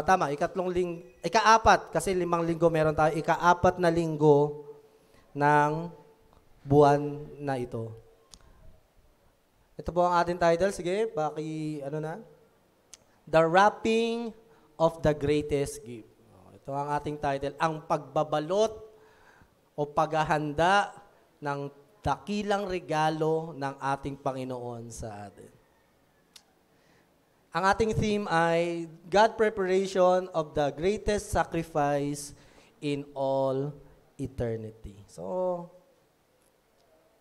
tama, ika-apat, kasi 5 linggo meron tayo, ika-apat na linggo ng buwan na ito. Ito po ang ating title. Sige, ano na? The Wrapping of the Greatest Gift. Ito ang ating title. Ang pagbabalot o paghahanda ng dakilang regalo ng ating Panginoon sa atin. Ang ating theme ay God Preparation of the Greatest Sacrifice in All Eternity. So,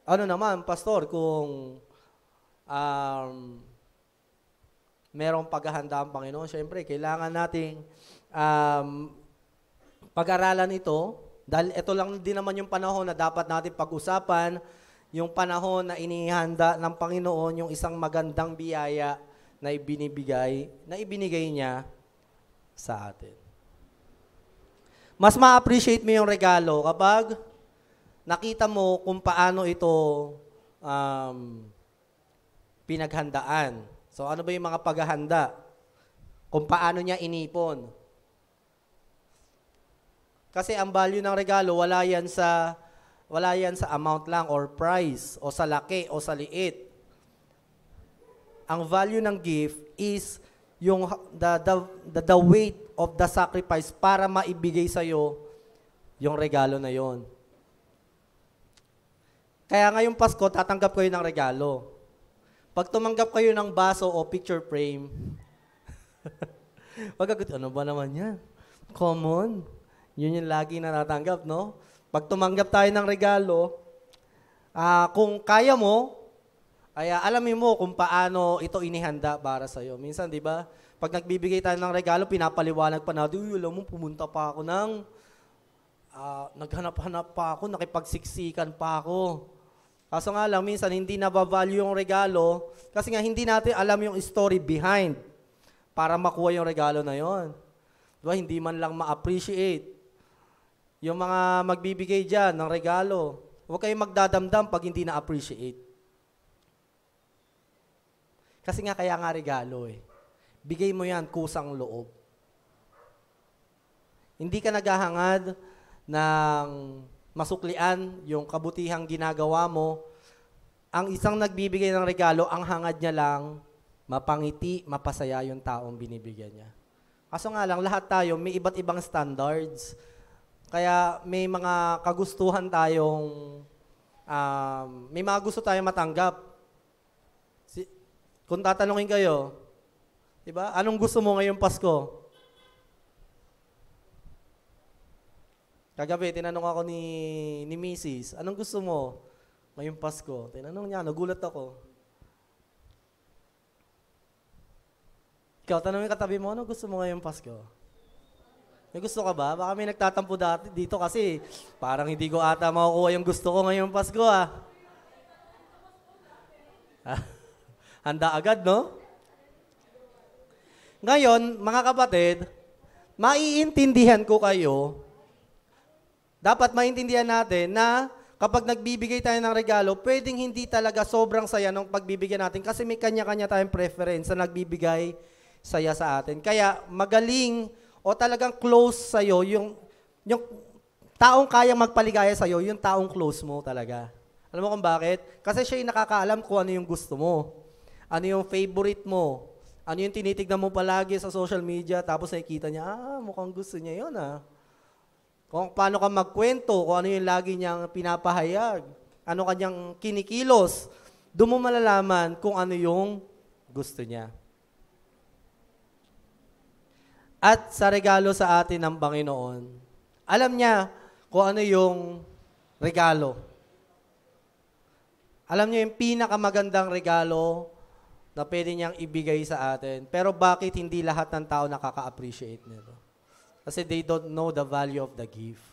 ano naman, Pastor, kung merong paghahanda ang Panginoon, syempre, kailangan nating pag-aralan ito, dahil ito lang din naman yung panahon na dapat natin pag-usapan, yung panahon na inihanda ng Panginoon, yung isang magandang biyaya na ibinigay niya sa atin. Mas ma-appreciate mo yung regalo kapag nakita mo kung paano ito pinaghandaan. So ano ba yung mga paghahanda? Kung paano niya inipon. Kasi ang value ng regalo, wala yan sa amount lang or price o sa laki o sa liit. Ang value ng gift is yung the weight of the sacrifice para maibigay sa iyo yung regalo na yon. Kaya ngayong Pasko, tatanggap kayo ng regalo. Pag tumanggap kayo ng baso o picture frame, ano ba naman yan? Common. Yun yung lagi na natanggap, no? Pag tumanggap tayo ng regalo, kung kaya mo, ay alamin mo kung paano ito inihanda para sa'yo. Minsan, di ba, pag nagbibigay tayo ng regalo, pinapaliwanag pa natin, alam mo, pumunta pa ako naghanap-hanap pa ako, nakipagsiksikan pa ako. Kaso nga lang, minsan hindi nabavalue yung regalo kasi nga hindi natin alam yung story behind para makuha yung regalo na yon. Diba? Hindi man lang ma-appreciate. Yung mga magbibigay dyan ng regalo, huwag kayong magdadamdam pag hindi na-appreciate. Kasi nga kaya nga regalo eh. Bigay mo yan kusang loob. Hindi ka naghahangad ng masuklian yung kabutihang ginagawa mo. Ang isang nagbibigay ng regalo, ang hangad niya lang, mapangiti, mapasaya yung taong binibigyan niya. Kaso nga lang, lahat tayo may iba't ibang standards. Kaya may mga kagustuhan tayong, may mga gusto tayong matanggap. Kung tatanungin kayo, di ba, anong gusto mo ngayong Pasko? Kagabi, tinanong ako ni Mrs., anong gusto mo ngayong Pasko? Tinanong niya, nagulat ako. Ikaw, tanongin katabi mo, anong gusto mo ngayong Pasko? May gusto ka ba? Baka may nagtatampo dati dito kasi parang hindi ko ata makukuha yung gusto ko ngayong Pasko Handa agad, no? Ngayon, mga kapatid, maiintindihan ko kayo. Dapat maintindihan natin na kapag nagbibigay tayo ng regalo, pwedeng hindi talaga sobrang saya ng pagbibigyan natin kasi may kanya-kanya tayong preference na nagbibigay saya sa atin. Kaya magaling o talagang close sa'yo, yung taong kayang magpaligaya sa'yo, yung taong close mo talaga. Alam mo kung bakit? Kasi siya yung nakakaalam kung ano yung gusto mo. Ano yung favorite mo? Ano yung tinitignan mo palagi sa social media, tapos nakikita niya, mukhang gusto niya yun Kung paano ka magkwento, kung ano yung lagi niyang pinapahayag, ano kanyang kinikilos, doon mo malalaman kung ano yung gusto niya. At sa regalo sa atin ng Panginoon, alam niya kung ano yung regalo. Alam niya yung pinakamagandang regalo na pwede niyang ibigay sa atin. Pero bakit hindi lahat ng tao nakaka-appreciate nito? Kasi they don't know the value of the gift.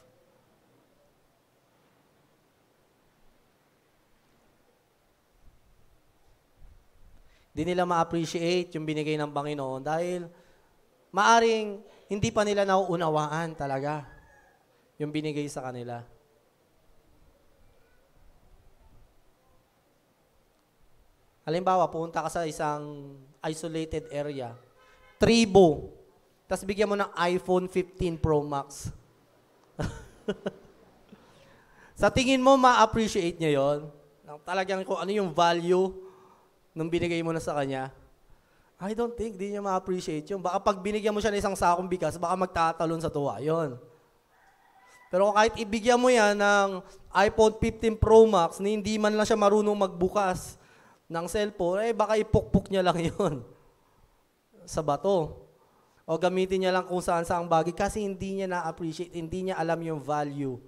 Di nila ma-appreciate yung binigay ng Panginoon dahil maaring hindi pa nila nauunawaan talaga yung binigay sa kanila. Halimbawa, pumunta ka sa isang isolated area, tribo, tapos bigyan mo ng iPhone 15 Pro Max. Sa tingin mo, ma-appreciate niya yon? Talagang kung ano yung value nung binigay mo na sa kanya? I don't think, di niya ma-appreciate yun. Baka pag binigyan mo siya ng isang sakong bigas, baka magtatalon sa tuwa yon. Pero kahit ibigyan mo yan ng iPhone 15 Pro Max, na hindi man lang siya marunong magbukas ng cellphone, baka ipukpok niya lang yon sa bato. O gamitin niya lang kung saan-saang bagay kasi hindi niya na-appreciate, hindi niya alam yung value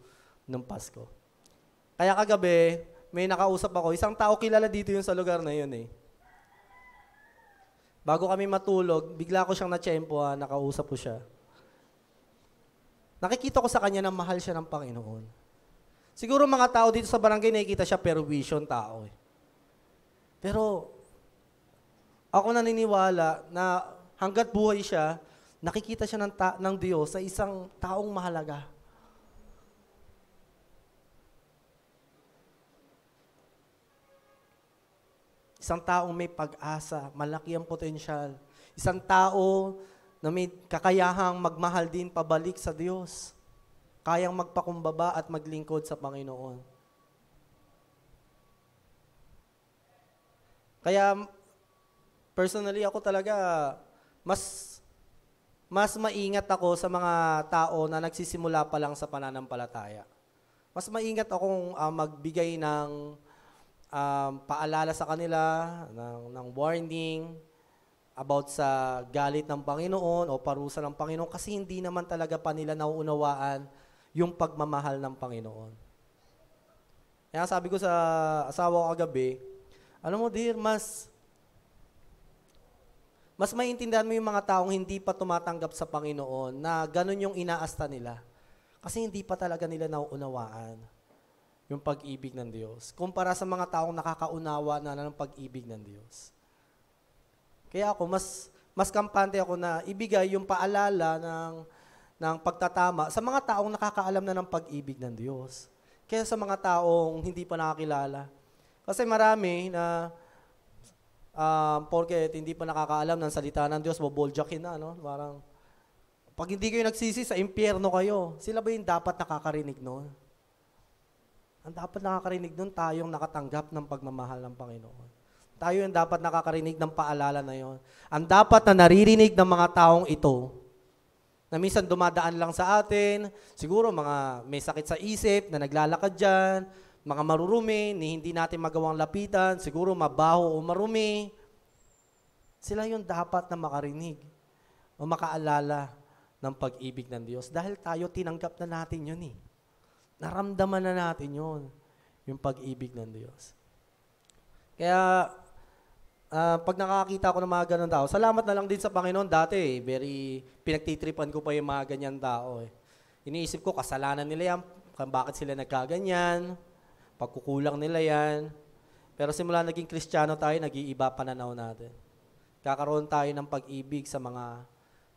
ng Pasko. Kaya kagabi, may nakausap ako, isang tao kilala dito yun sa lugar na yun eh. Bago kami matulog, bigla ko siyang natsyempo, nakausap ko siya. Nakikita ko sa kanya na mahal siya ng Panginoon. Siguro mga tao dito sa barangay, nakikita siya perwisyon tao eh. Pero ako naniniwala na hanggat buhay siya, nakikita siya ng Diyos sa isang taong mahalaga. Isang taong may pag-asa, malaki ang potensyal. Isang tao na may kakayahang magmahal din pabalik sa Diyos. Kayang magpakumbaba at maglingkod sa Panginoon. Kaya, personally ako talaga, mas maingat ako sa mga tao na nagsisimula pa lang sa pananampalataya. Mas maingat akong magbigay ng paalala sa kanila, ng warning about sa galit ng Panginoon o parusa ng Panginoon kasi hindi naman talaga pa nila nauunawaan yung pagmamahal ng Panginoon. Kaya sabi ko sa asawa ko kagabi, alam mo dear, mas maiintindihan mo yung mga taong hindi pa tumatanggap sa Panginoon na ganun yung inaasta nila. Kasi hindi pa talaga nila nauunawaan yung pag-ibig ng Diyos. Kumpara sa mga taong nakakaunawa na ng pag-ibig ng Diyos. Kaya ako, mas kampante ako na ibigay yung paalala ng pagtatama sa mga taong nakakaalam na ng pag-ibig ng Diyos. Kaya sa mga taong hindi pa nakakilala. Kasi marami na porket hindi pa nakakaalam ng salita ng Diyos, boboljakin na, no? Parang, pag hindi kayo nagsisi, sa impyerno kayo. Sila ba yung dapat nakakarinig noon? Ang dapat nakakarinig nun, tayong nakatanggap ng pagmamahal ng Panginoon. Tayo yung dapat nakakarinig ng paalala na yon. Ang dapat na naririnig ng mga taong ito, na minsan dumadaan lang sa atin, siguro mga may sakit sa isip, na naglalakad dyan, mga marurumi, ni hindi natin magawang lapitan, siguro mabaho o marumi, sila yung dapat na makarinig o makaalala ng pag-ibig ng Diyos. Dahil tayo tinanggap na natin yun eh. Naramdaman na natin yun, yung pag-ibig ng Diyos. Kaya, pag nakakita ko ng mga ganun tao, salamat na lang din sa Panginoon dati pinagtitripan ko pa yung mga ganyan tao eh. Iniisip ko, kasalanan nila yan, bakit sila nagkaganyan, pagkukulang nila yan. Pero simula naging Kristiyano tayo, nag-iiba pananaw natin. Kakaroon tayo ng pag-ibig sa mga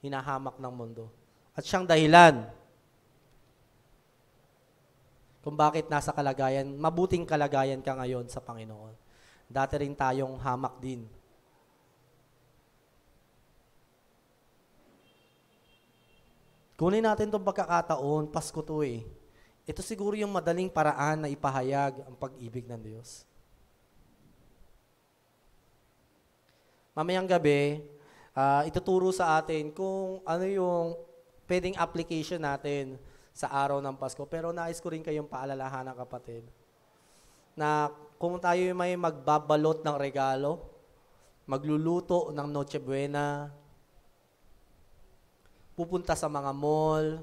hinahamak ng mundo. At siyang dahilan kung bakit nasa kalagayan, mabuting kalagayan ka ngayon sa Panginoon. Dati rin tayong hamak din. Kunin natin itong pagkakataon, Pasko to eh. Ito siguro yung madaling paraan na ipahayag ang pag-ibig ng Diyos. Mamayang gabi, ituturo sa atin kung ano yung pwedeng application natin sa araw ng Pasko. Pero nais ko rin kayong paalalahanan, kapatid, na kung tayo may magbabalot ng regalo, magluluto ng Noche Buena, pupunta sa mga mall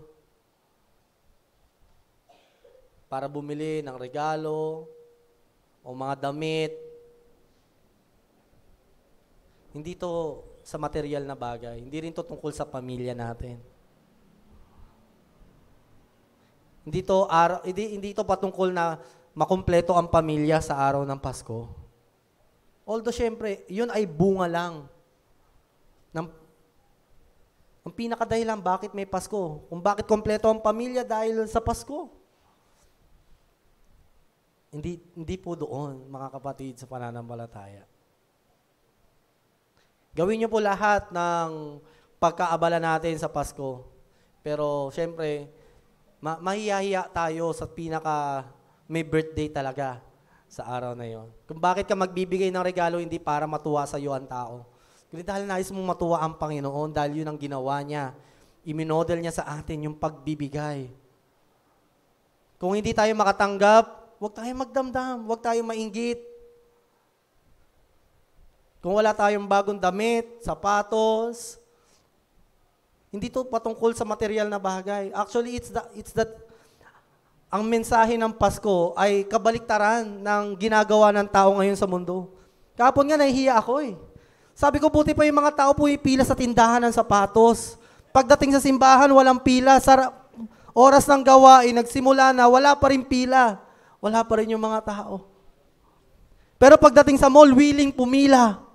para bumili ng regalo o mga damit, hindi to sa material na bagay. Hindi rin to tungkol sa pamilya natin. Hindi to patungkol na makumpleto ang pamilya sa araw ng Pasko. Although, syempre, yun ay bunga lang. Ang pinakadahilan bakit may Pasko. Kung bakit kompleto ang pamilya dahil sa Pasko. Hindi po doon, mga kapatid, sa pananampalataya. Gawin niyo po lahat ng pagkaabala natin sa Pasko. Pero, syempre, mahiyahiya tayo sa may birthday talaga sa araw na yon. Kung bakit ka magbibigay ng regalo, hindi para matuwa sa iyo ang tao. Kundi dahil nais mong matuwa ang Panginoon, dahil yun ang ginawa niya. Iminodel niya sa atin yung pagbibigay. Kung hindi tayo makatanggap, huwag tayong magdamdam, huwag tayong mainggit. Kung wala tayong bagong damit, sapatos, hindi to patungkol sa material na bagay. Actually, it's that ang mensahe ng Pasko ay kabaliktaran ng ginagawa ng tao ngayon sa mundo. Kahapon nga, nahihiya ako eh. Sabi ko, buti pa yung mga tao pumipila sa tindahan ng sapatos. Pagdating sa simbahan, walang pila. Oras ng gawain, nagsimula na, wala pa rin pila. Wala pa rin yung mga tao. Pero pagdating sa mall, willing pumila.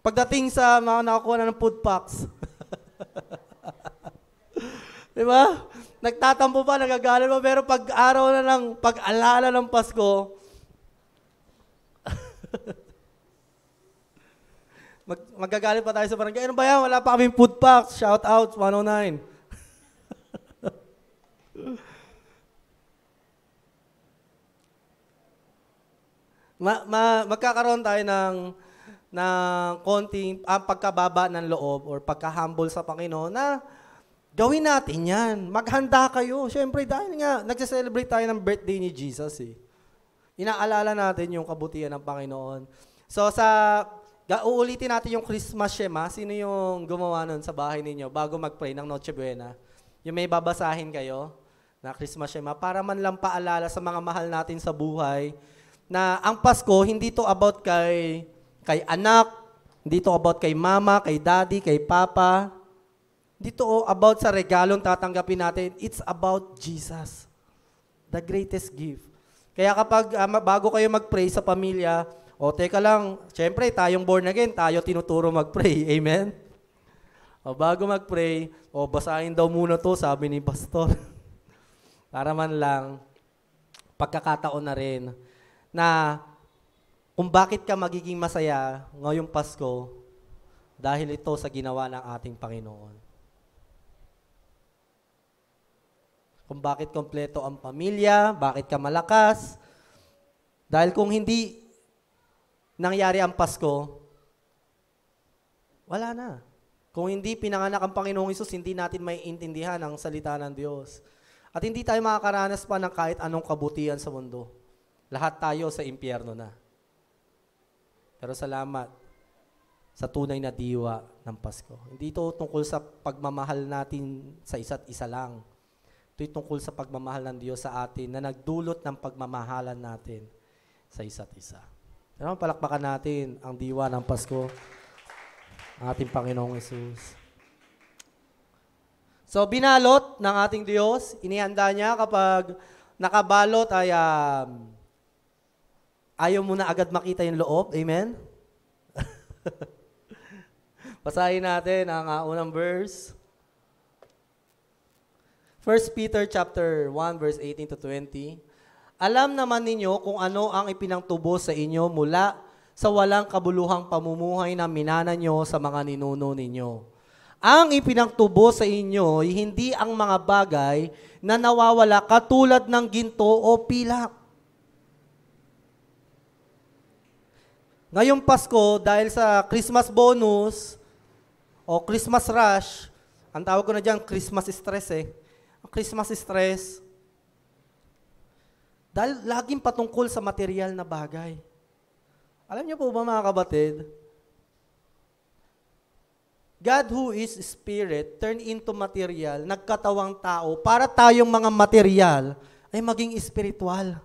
Pagdating sa mga nakakuha na ng food packs. Diba? Nagtatampo pa, nagagalit pa, pero pag-araw na lang, pag-alala ng Pasko, magagalit pa tayo sa barangay. Ano ba yan? Wala pa kaming food packs. Shout out, 109. Magkakaroon tayo ng konting pagkababa ng loob or pagka-humble sa Panginoon na gawin natin yan. Maghanda kayo. Siyempre, dahil nga, nagse-celebrate tayo ng birthday ni Jesus eh. Inaalala natin yung kabutihan ng Panginoon. So, uulitin natin yung Christmas Shema. Sino yung gumawa nun sa bahay ninyo bago mag-pray ng Noche Buena? Yung may babasahin kayo na Christmas Shema para man lang paalala sa mga mahal natin sa buhay na ang Pasko, hindi to about kay anak, hindi to about kay mama, kay daddy, kay papa. Dito about sa regalong tatanggapin natin, it's about Jesus, the greatest gift. Kaya kapag bago kayo mag-pray sa pamilya, teka lang, syempre tayong born again, tayo tinuturo mag-pray, amen? Bago mag-pray, basahin daw muna to, sabi ni pastor. Para man lang, pagkakataon na rin, na kung bakit ka magiging masaya ngayong Pasko, dahil ito sa ginawa ng ating Panginoon. Kung bakit kompleto ang pamilya, bakit ka malakas. Dahil kung hindi nangyari ang Pasko, wala na. Kung hindi pinanganak ang Panginoong Hesus, hindi natin maiintindihan ang salita ng Diyos. At hindi tayo makakaranas pa ng kahit anong kabutihan sa mundo. Lahat tayo sa impyerno na. Pero salamat sa tunay na diwa ng Pasko. Hindi ito tungkol sa pagmamahal natin sa isa't isa lang. Ito'y tungkol sa pagmamahal ng Diyos sa atin na nagdulot ng pagmamahalan natin sa isa't isa. Pero palakpakan natin ang diwa ng Pasko, ang ating Panginoong Hesus. So, binalot ng ating Diyos, inihanda niya kapag nakabalot ay ayaw mo na agad makita yung loob. Amen? Basahin natin ang unang verse. 1 Peter chapter 1 verse 18 to 20. Alam naman ninyo kung ano ang ipinangtubos sa inyo mula sa walang kabuluhang pamumuhay na minana nyo sa mga ninuno ninyo. Ang ipinangtubos sa inyo ay hindi ang mga bagay na nawawala katulad ng ginto o pilak. Ngayong Pasko, dahil sa Christmas bonus o Christmas rush, ang tawag ko na dyan, Christmas stress eh. Christmas stress, dahil laging patungkol sa material na bagay. Alam niyo po ba mga kabatid, God who is Spirit turned into material, nagkatawang tao, para tayong mga material ay maging espiritual.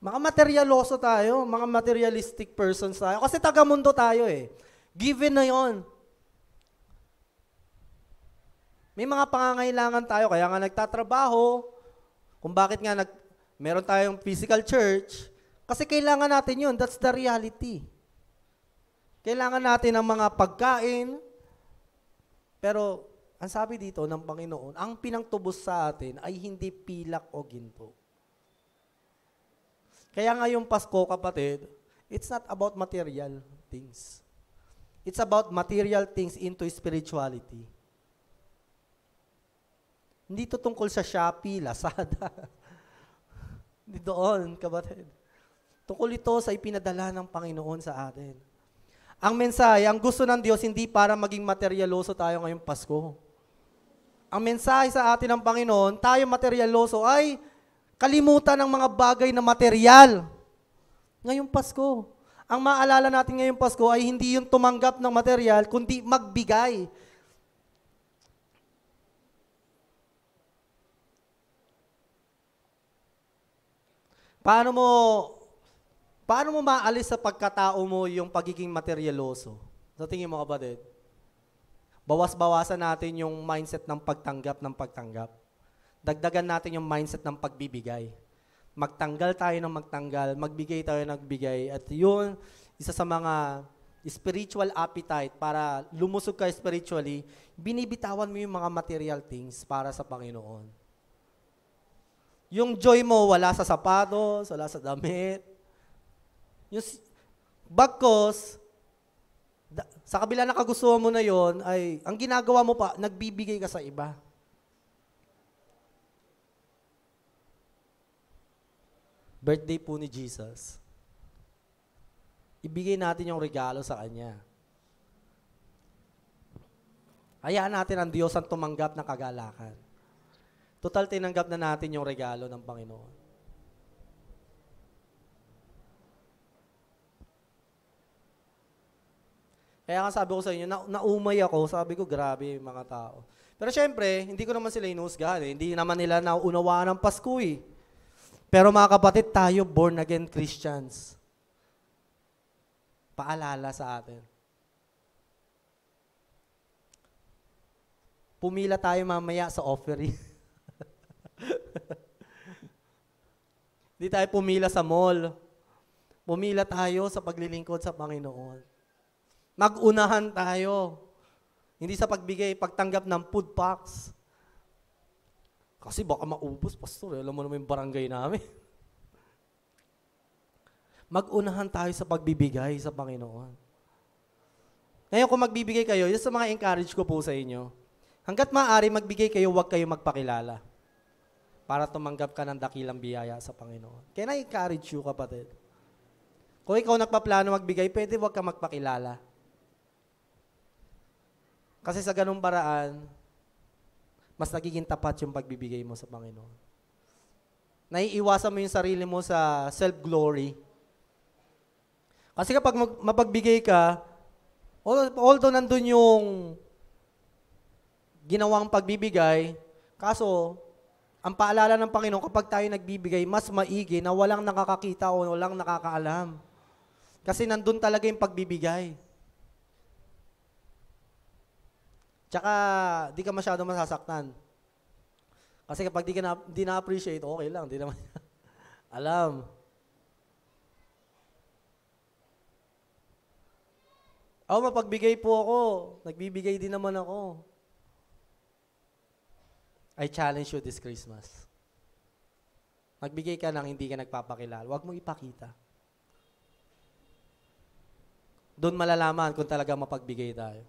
Mga materialoso tayo, mga materialistic persons tayo, kasi taga-mundo tayo eh. Given na yon. May mga pangangailangan tayo, kaya nga nagtatrabaho, kung bakit nga meron tayong physical church, kasi kailangan natin yun, that's the reality. Kailangan natin ng mga pagkain, pero ang sabi dito ng Panginoon, ang pinangtubos sa atin ay hindi pilak o ginto. Kaya ngayong Pasko, kapatid, It's not about material things. It's about material things into spirituality. Hindi to tungkol sa Shopee, Lazada. Hindi doon, kapatid. Tungkol ito sa ipinadala ng Panginoon sa atin. Ang mensahe, ang gusto ng Diyos, hindi para maging materyaloso tayo ngayong Pasko. Ang mensahe sa atin ng Panginoon, tayo materyaloso ay kalimutan ng mga bagay na material. Ngayong Pasko. Ang maalala natin ngayong Pasko ay hindi yung tumanggap ng material, kundi magbigay. Paano mo maalis sa pagkatao mo yung pagiging materyaloso? Sa tingin mo, kapatid? Bawas-bawasan natin yung mindset ng pagtanggap. Dagdagan natin yung mindset ng pagbibigay. Magtanggal tayo ng magtanggal, magbigay tayo ng bigay. At yun, isa sa mga spiritual appetite para lumusog ka spiritually, binibitawan mo yung mga material things para sa Panginoon. Yung joy mo, wala sa sapatos, wala sa damit. Yung bagkos, sa kabila na kagustuhan mo na yon, ay ang ginagawa mo pa, nagbibigay ka sa iba. Birthday po ni Jesus. Ibigay natin yung regalo sa Kanya. Hayaan natin ang Diyos ang tumanggap ng kagalakan. Total, tinanggap na natin yung regalo ng Panginoon. Kaya nga sabi ko sa inyo, naumay ako, sabi ko, grabe yung mga tao. Pero syempre, hindi ko naman sila inuhusgahan eh. Hindi naman nila nauunawaan ng Pasko eh. Pero mga kapatid, tayo born again Christians. Paalala sa atin. Pumila tayo mamaya sa offering. Hindi tayo pumila sa mall. Pumila tayo sa paglilingkod sa Panginoon. Mag-unahan tayo. Hindi sa pagbigay, pagtanggap ng food packs. Kasi baka maubos, pastor. Alam mo naman yung barangay namin. Mag-unahan tayo sa pagbibigay sa Panginoon. Ngayon, kung magbibigay kayo, yun sa mga encourage ko po sa inyo. Hanggat maaari, magbigay kayo, huwag kayo magpakilala. Para tumanggap ka ng dakilang biyaya sa Panginoon. Kaya na-encourage you, kapatid. Kung ikaw nagpaplano magbigay, pwede huwag ka magpakilala. Kasi sa ganung paraan, mas nagiging tapat yung pagbibigay mo sa Panginoon. Naiiwasan mo yung sarili mo sa self-glory. Kasi kapag mapagbigay ka, although nandun yung ginawang pagbibigay, kaso, ang paalala ng Panginoon, kapag tayo nagbibigay, mas maigi na walang nakakakita o walang nakakaalam. Kasi nandun talaga yung pagbibigay. Tsaka, di ka masyado masasaktan. Kasi kapag di na-appreciate, okay lang, di naman alam. Mapagbigay po ako. Nagbibigay din naman ako. I challenge you this Christmas. Magbigay ka nang hindi ka nagpapakilala. Huwag mo ipakita. Doon malalaman kung talagang mapagbigay tayo.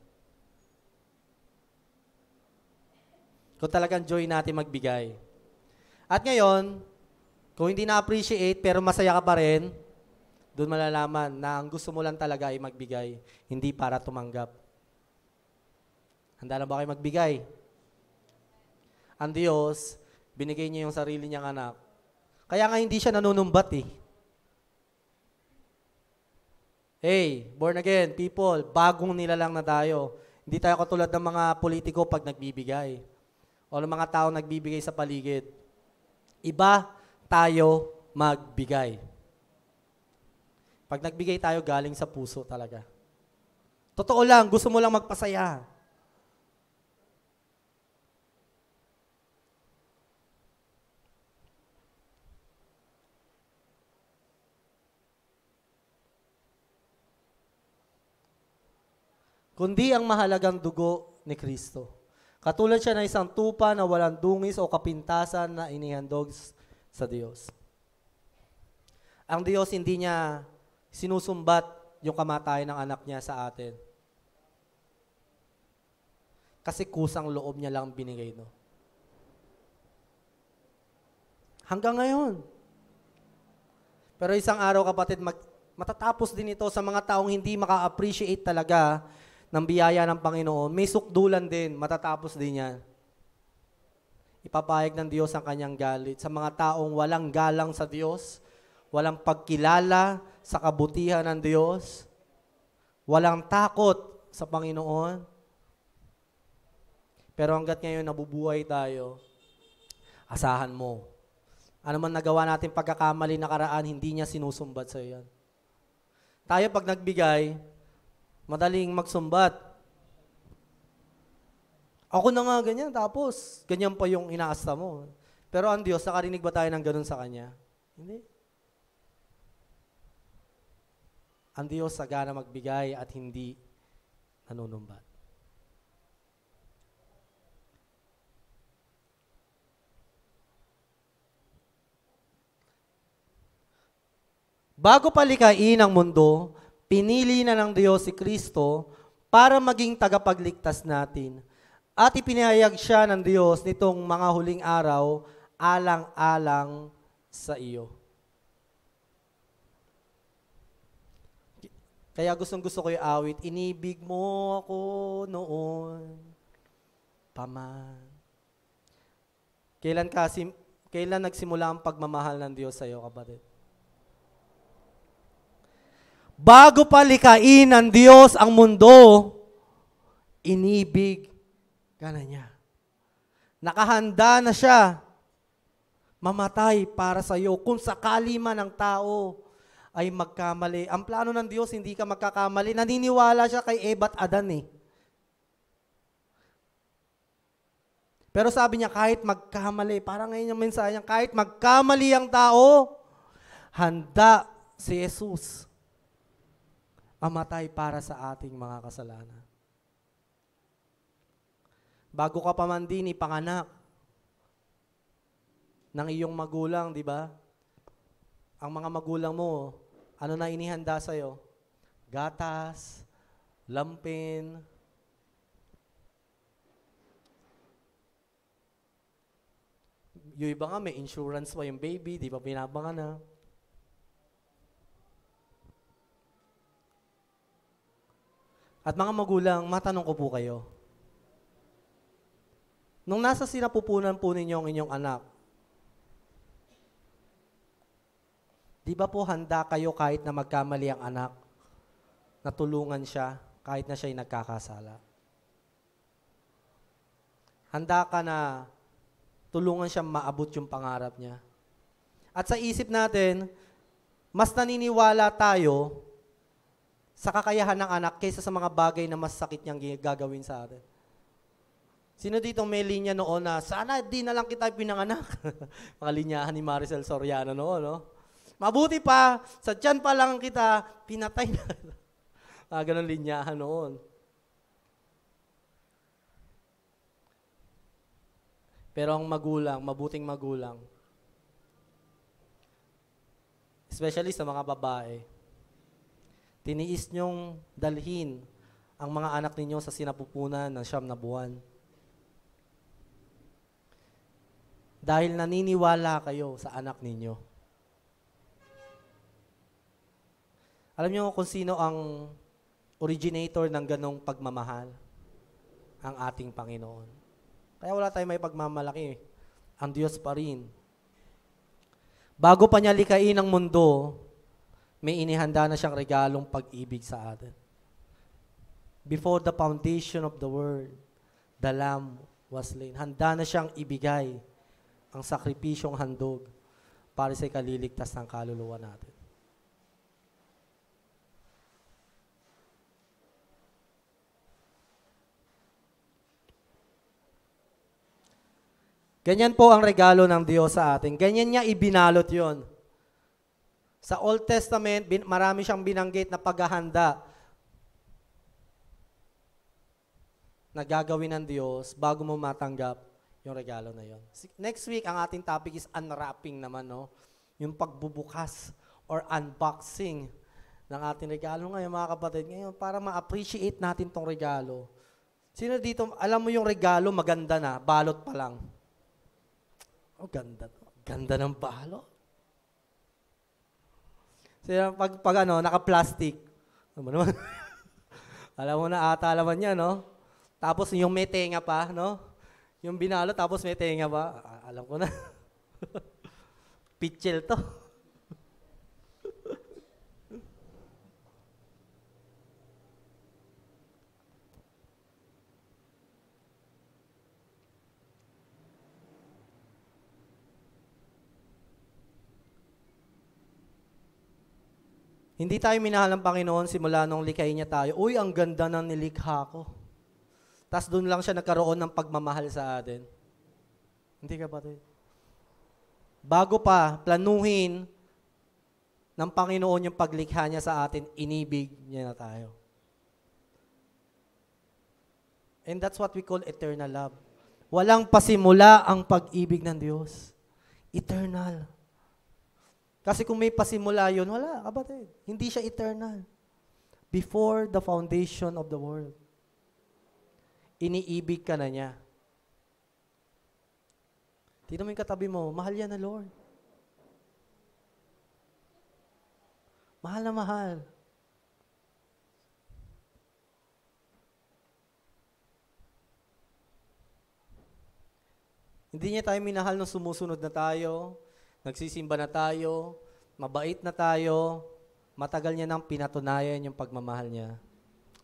Kung talagang joy natin magbigay. At ngayon, kung hindi na-appreciate pero masaya ka pa rin, doon malalaman na ang gusto mo lang talaga ay magbigay, hindi para tumanggap. Handa na ba kayo magbigay? Ang Diyos, binigay niya yung sarili niyang anak. Kaya nga hindi siya nanunumbat eh. Hey, born again people, bagong nilalang na tayo. Hindi tayo katulad ng mga politiko pag nagbibigay. O ng mga tao nagbibigay sa paligid. Iba tayo magbigay. Pag nagbigay tayo, galing sa puso talaga. Totoo lang, gusto mo lang magpasaya. Kundi ang mahalagang dugo ni Kristo. Katulad siya ng isang tupa na walang dungis o kapintasan na inihandog sa Diyos. Ang Diyos hindi niya sinusumbat yung kamatayan ng anak niya sa atin. Kasi kusang loob niya lang binigay, no? Hanggang ngayon. Pero isang araw, kapatid, matatapos din ito sa mga taong hindi maka-appreciate talaga ng biyaya ng Panginoon. May sukdulan din, matatapos din yan. Ipapahayag ng Diyos ang kanyang galit sa mga taong walang galang sa Diyos, walang pagkilala sa kabutihan ng Diyos, walang takot sa Panginoon. Pero hanggat ngayon nabubuhay tayo, asahan mo. Ano man nagawa natin pagkakamali nakaraan, hindi niya sinusumbat sa iyo yan. Tayo pag nagbigay, madaling magsumbat. Ako na nga ganyan, tapos ganyan pa yung inaasta mo. Pero ang Diyos, nakarinig ba tayo ng ganun sa Kanya? Hindi. Ang Diyos sagana magbigay at hindi nanunumbat. Bago palikain ang mundo, pinili na ng Diyos si Kristo para maging tagapagligtas natin. At ipinahayag siya ng Diyos nitong mga huling araw, alang-alang sa iyo. Kaya gustong-gusto ko yung awit, inibig mo ako noon, paman. Kailan nagsimula ang pagmamahal ng Diyos sa iyo, kapatid? Bago pa likain ng Diyos ang mundo, inibig ka na niya. Nakahanda na siya mamatay para sa iyo kung sakali man ang tao ay magkamali. Ang plano ng Diyos, hindi ka magkakamali. Naniniwala siya kay Eva at Adan eh. Pero sabi niya, kahit magkamali, parang ngayon yung mensahe niya, kahit magkamali ang tao, handa si Jesus mamatay para sa ating mga kasalanan. Bago ka pa man din ipanganak ng iyong magulang, di ba? Ang mga magulang mo, ano na inihanda sa'yo? Gatas, lampin. Yung iba nga, may insurance pa yung baby, di ba pinabangan na? At mga magulang, matanong ko po kayo. Nung nasa sinapupunan po ninyo ang inyong anak, di ba po handa kayo kahit na magkamali ang anak, na tulungan siya kahit na siya'y nagkakasala? Handa ka na tulungan siya maabot yung pangarap niya. At sa isip natin, mas naniniwala tayo sa kakayahan ng anak kaysa sa mga bagay na mas sakit niyang gagawin sa atin. Sino dito may linya noon na, sana di na lang kita pinanganak? Mga linyahan ni Maricel Soriano noon, no? Mabuti pa, sa tiyan pa lang kita, pinatay na. Ganun linyahan noon. Pero ang magulang, mabuting magulang, especially sa mga babae, tiniis niyong dalhin ang mga anak ninyo sa sinapupunan ng 9 na buwan. Dahil naniniwala kayo sa anak ninyo. Alam niyo kung sino ang originator ng ganong pagmamahal? Ang ating Panginoon. Kaya wala tayong may pagmamalaki. Ang Diyos pa rin. Bago pa niya likain ang mundo, may inihanda na siyang regalong pag-ibig sa atin. Before the foundation of the world, the Lamb was slain. Handa na siyang ibigay ang sakripisyong handog para sa ikaliligtas ng kaluluwa natin. Ganyan po ang regalo ng Diyos sa atin. Ganyan niya ibinalot yon. Sa Old Testament, marami siyang binanggit na paghahanda na gagawin ng Diyos bago mo matanggap yung regalo na yon. Next week, ang ating topic is unwrapping naman, no? Yung pagbubukas or unboxing ng ating regalo ngayon, mga kapatid. Ngayon, para ma-appreciate natin tong regalo. Sino dito, alam mo yung regalo, maganda na, balot pa lang. Oh, ganda. Ganda ng balot. Sino, pag naka-plastic. Ano naman? Alam mo na ata, alaman niya, no? Tapos yung may tenga pa, no? Yung binalo, tapos may tenga pa. Alam ko na. Pitchel to. Hindi tayo minahal ng Panginoon simula nung likhay niya tayo. Uy, ang ganda ng nilikha ko. Tapos doon lang siya nagkaroon ng pagmamahal sa atin. Hindi ka ba ito? Bago pa planuhin ng Panginoon yung paglikha niya sa atin, inibig niya na tayo. And that's what we call eternal love. Walang pasimula ang pag-ibig ng Diyos. Eternal. Kasi kung may pasimula yun, wala, kapatid. Hindi siya eternal. Before the foundation of the world. Iniibig ka na niya. Tignan mo yung katabi mo, mahal yan na Lord. Mahal na mahal. Hindi niya tayo minahal nung sumusunod na tayo, nagsisimba na tayo, mabait na tayo, matagal niya nang pinatunayan yung pagmamahal niya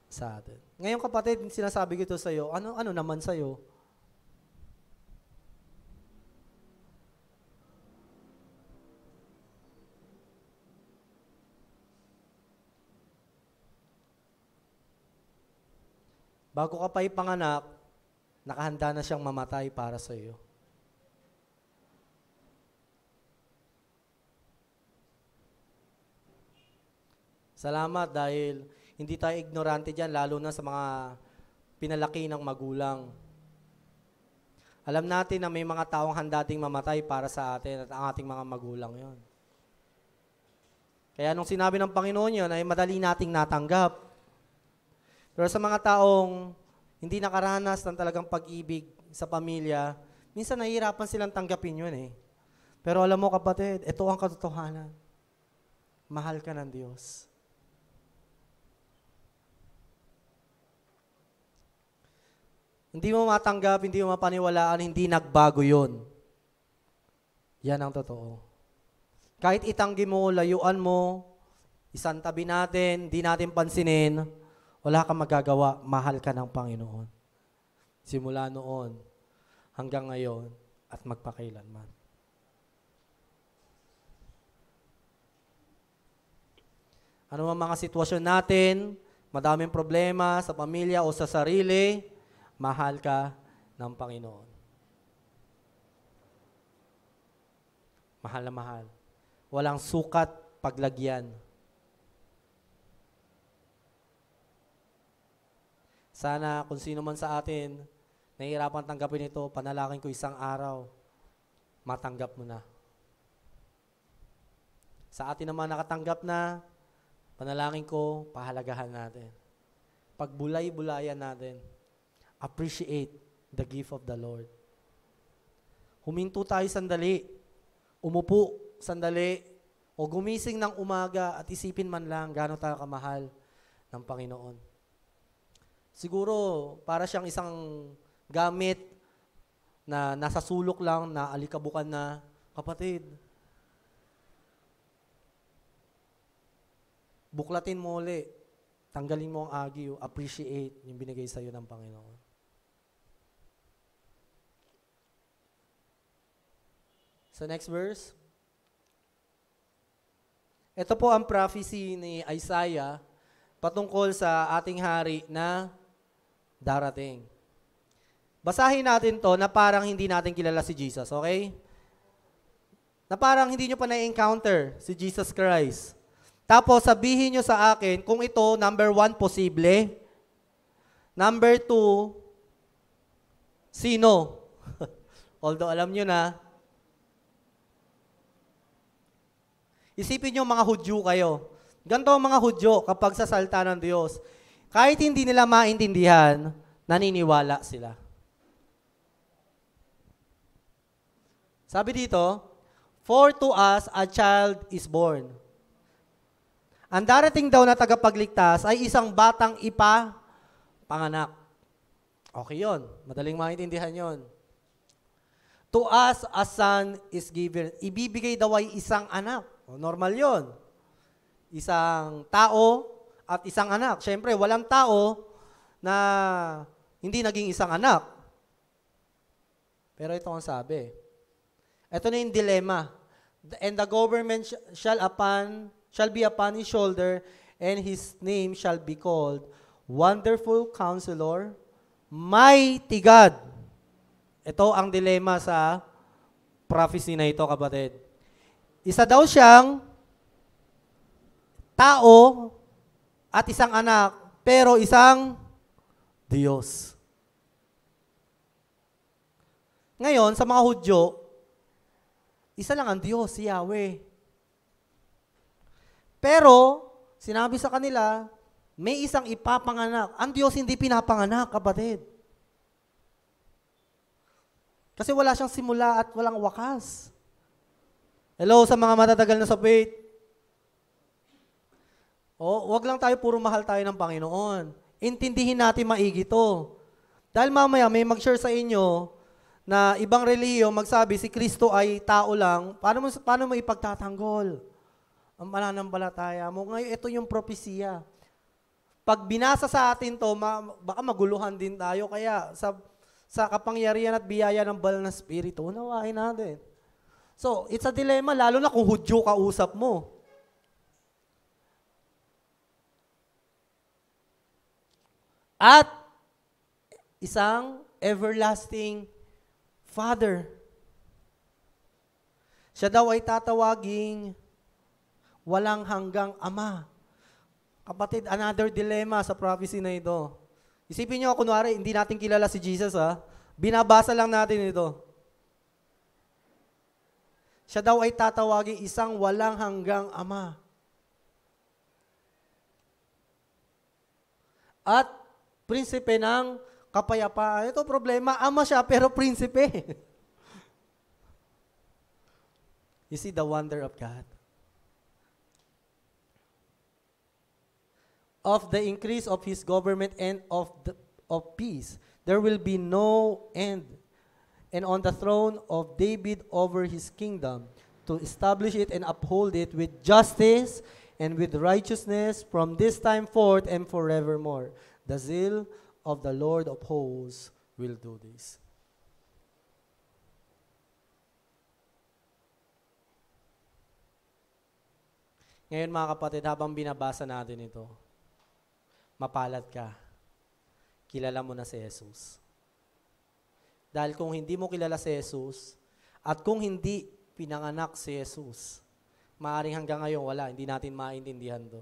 sa atin. Ngayon kapatid, sinasabi ko ito sa iyo, ano naman sa iyo? Bago ka pa ipanganak, nakahanda na siyang mamatay para sa iyo. Salamat dahil hindi tayo ignorante dyan, lalo na sa mga pinalaki ng magulang. Alam natin na may mga taong handa ding mamatay para sa atin at ang ating mga magulang yon. Kaya nung sinabi ng Panginoon yun, ay madali nating natanggap. Pero sa mga taong hindi nakaranas ng talagang pag-ibig sa pamilya, minsan nahihirapan silang tanggapin yun eh. Pero alam mo kapatid, ito ang katotohanan. Mahal ka ng Diyos. Hindi mo matanggap, hindi mo mapaniwalaan, hindi nagbago yun. Yan ang totoo. Kahit itanggi mo, layuan mo, isantabi natin, hindi natin pansinin, wala kang magagawa, mahal ka ng Panginoon. Simula noon, hanggang ngayon, at magpakailanman. Ano ang mga sitwasyon natin, madaming problema sa pamilya o sa sarili, mahal ka ng Panginoon. Mahal na mahal. Walang sukat paglagyan. Sana kung sino man sa atin, nahihirapan tanggapin ito, panalangin ko isang araw, matanggap mo na. Sa atin naman nakatanggap na, panalangin ko, pahalagahan natin. Pagbulay-bulayan natin. Appreciate the gift of the Lord. Huminto tayo sandali, umupo sandali, o gumising ng umaga at isipin man lang gaano tayo kamahal ng Panginoon. Siguro, para siyang isang gamit na nasa sulok lang, na alikabukan na, kapatid, buklatin mo ulit, tanggalin mo ang agyo, appreciate yung binigay sa iyo ng Panginoon. So next verse. Ito po ang prophecy ni Isaiah patungkol sa ating hari na darating. Basahin natin to na parang hindi natin kilala si Jesus, okay? Na parang hindi nyo pa na-encounter si Jesus Christ. Tapos sabihin nyo sa akin kung ito, number 1, posible. Number 2, sino? Although alam nyo na, isipin nyo mga Hudyo kayo. Ganito ang mga Hudyo kapag sa salita ng Diyos. Kahit hindi nila maintindihan, naniniwala sila. Sabi dito, for to us a child is born. Ang darating daw na tagapagligtas ay isang batang panganak. Okay yun. Madaling maintindihan yun. To us a son is given. Ibibigay daw ay isang anak. Normal yun. Isang tao at isang anak. Siyempre, walang tao na hindi naging isang anak. Pero ito ang sabi. Ito na yung dilemma. And the government shall be upon his shoulder, and his name shall be called Wonderful Counselor, Mighty God. Ito ang dilema sa prophecy na ito, kapatid. Isa daw siyang tao at isang anak, pero isang Diyos. Ngayon, sa mga Hudyo, isa lang ang Diyos, si Yahweh. Pero, sinabi sa kanila, may isang ipapanganak. Ang Diyos hindi pinapanganak, kapatid. Kasi wala siyang simula at walang wakas. Hello sa mga matatagal na sa faith. Wag lang tayo puro mahal tayo ng Panginoon. Intindihin natin maigi to. Dahil mamaya may mag-share sa inyo na ibang relihiyon magsabi si Kristo ay tao lang, paano mo ipagtatanggol ang pananampalataya mo? Ngayon, ito yung propesiya. Pag binasa sa atin to, baka maguluhan din tayo. Kaya sa kapangyarihan at biyaya ng banal na Espiritu, unawain natin. So, it's a dilemma, lalo na kung Hudyo ka usap mo. At isang everlasting Father. Siya daw ay tatawaging walang hanggang Ama. Kapatid, another dilemma sa prophecy na ito. Isipin nyo, kunwari, hindi natin kilala si Jesus, ha? Binabasa lang natin ito. Siya daw ay tatawaging isang walang hanggang Ama. At prinsipe ng kapayapaan. Ito problema, ama siya pero prinsipe. You see the wonder of God. Of the increase of His government and of peace, there will be no end. And on the throne of David over His kingdom, to establish it and uphold it with justice and with righteousness from this time forth and forevermore. The zeal of the Lord of hosts will do this. Ngayon mga kapatid, habang binabasa natin ito, mapalad ka. Kilala mo na si Jesus. Dahil kung hindi mo kilala si Jesus, at kung hindi pinanganak si Jesus, maaaring hanggang ngayon wala, hindi natin maintindihan to.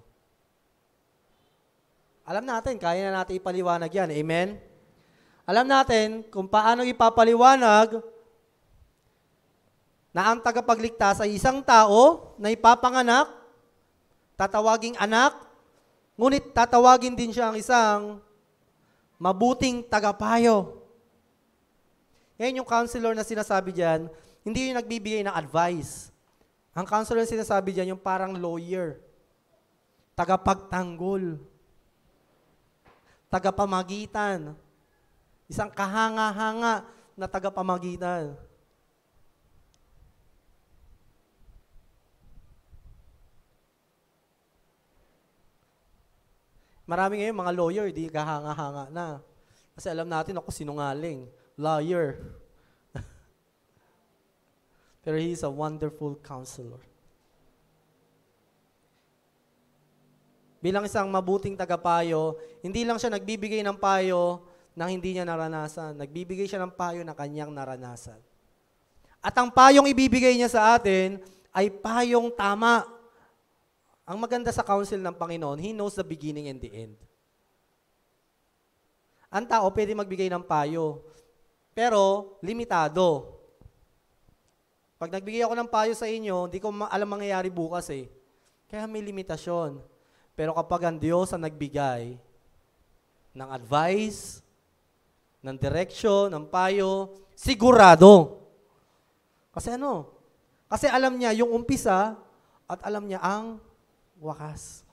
Alam natin, kaya na natin ipaliwanag yan. Amen? Alam natin kung paano ipapaliwanag na ang tagapagligtas ay isang tao na ipapanganak, tatawaging anak, ngunit tatawagin din siya ang isang mabuting tagapayo. Ngayon yung counselor na sinasabi dyan, hindi yung nagbibigay ng advice. Ang counselor na sinasabi dyan, yung parang lawyer, tagapagtanggol, tagapamagitan, isang kahanga-hanga na tagapamagitan. Marami ngayon mga lawyer, di kahanga-hanga na. Kasi alam natin ako sinungaling, liar. Pero he is a wonderful counselor. Bilang isang mabuting tagapayo, hindi lang siya nagbibigay ng payo na hindi niya naranasan. Nagbibigay siya ng payo na kanyang naranasan. At ang payong ibibigay niya sa atin ay payong tama. Ang maganda sa counsel ng Panginoon, He knows the beginning and the end. Ang tao pwede magbigay ng payo, pero limitado. Pag nagbigay ako ng payo sa inyo, hindi ko alam mangyayari bukas eh. Kaya may limitasyon. Pero kapag ang Diyos ang nagbigay ng advice, ng direksyon, ng payo, sigurado. Kasi ano? Kasi alam niya yung umpisa at alam niya ang wakas.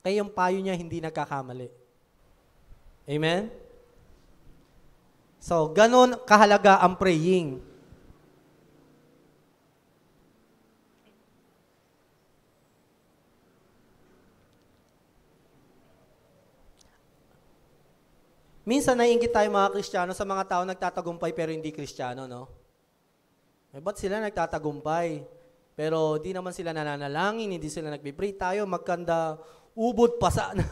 Kaya yung payo niya hindi nagkakamali. Amen? So, ganon kahalaga ang praying. Minsan naiingit tayo mga Kristiyano sa mga tao nagtatagumpay pero hindi Kristiyano, no? Eh, ba't sila nagtatagumpay? Pero di naman sila nananalangin, hindi sila nagpipray. Tayo magkanda, ubod pasa na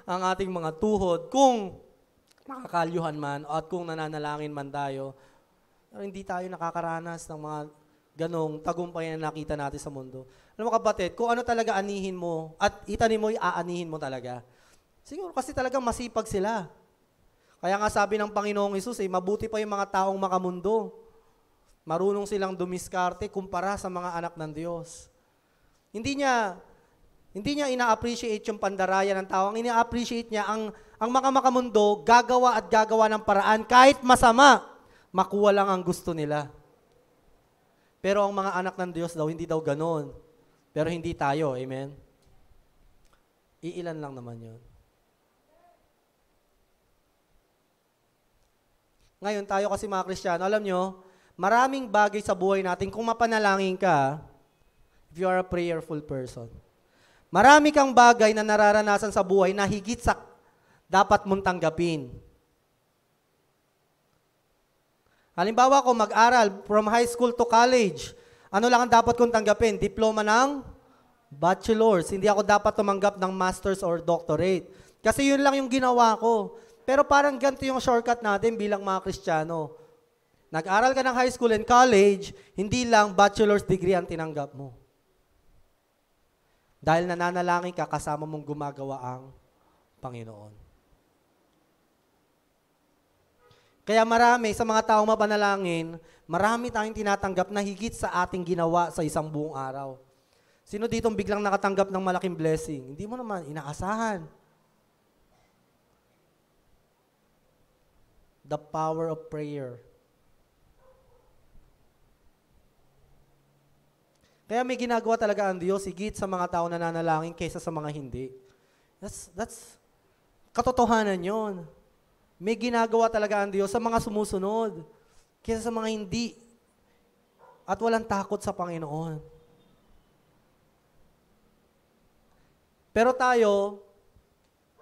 ang ating mga tuhod. Kung makakalyuhan man at kung nananalangin man tayo, hindi tayo nakakaranas ng mga ganong tagumpay na nakita natin sa mundo. Alam mo kapatid, kung ano talaga anihin mo at itanim mo, aanihin mo talaga. Siguro kasi talagang masipag sila. Kaya nga sabi ng Panginoong Hesus, mabuti pa yung mga taong makamundo. Marunong silang dumiskarte kumpara sa mga anak ng Diyos. Hindi niya ina-appreciate yung pandaraya ng tao. Ang ina-appreciate niya, ang mga makamundo, gagawa at gagawa ng paraan kahit masama, makuha lang ang gusto nila. Pero ang mga anak ng Diyos daw, hindi daw ganon. Pero hindi tayo, amen? Iilan lang naman yun. Ngayon, tayo kasi mga Kristiyano, alam nyo, maraming bagay sa buhay natin, kung mapanalangin ka, if you are a prayerful person, marami kang bagay na nararanasan sa buhay na higit sa dapat mong tanggapin. Halimbawa ko mag-aral from high school to college, ano lang ang dapat kong tanggapin? Diploma ng bachelor's. Hindi ako dapat tumanggap ng master's or doctorate. Kasi yun lang yung ginawa ko. Pero parang ganito yung shortcut natin bilang mga Kristiyano. Nag-aral ka ng high school and college, hindi lang bachelor's degree ang tinanggap mo. Dahil nananalangin ka, kasama mong gumagawa ang Panginoon. Kaya marami sa mga taong mapanalangin, marami tayong tinatanggap na higit sa ating ginawa sa isang buong araw. Sino ditong biglang nakatanggap ng malaking blessing? Hindi mo naman inaasahan. The power of prayer. Kaya may ginagawa talaga ang Diyos higit sa mga tao na nananalangin kaysa sa mga hindi. That's katotohanan yon. May ginagawa talaga ang Diyos sa mga sumusunod kaysa sa mga hindi at walang takot sa Panginoon. Pero tayo,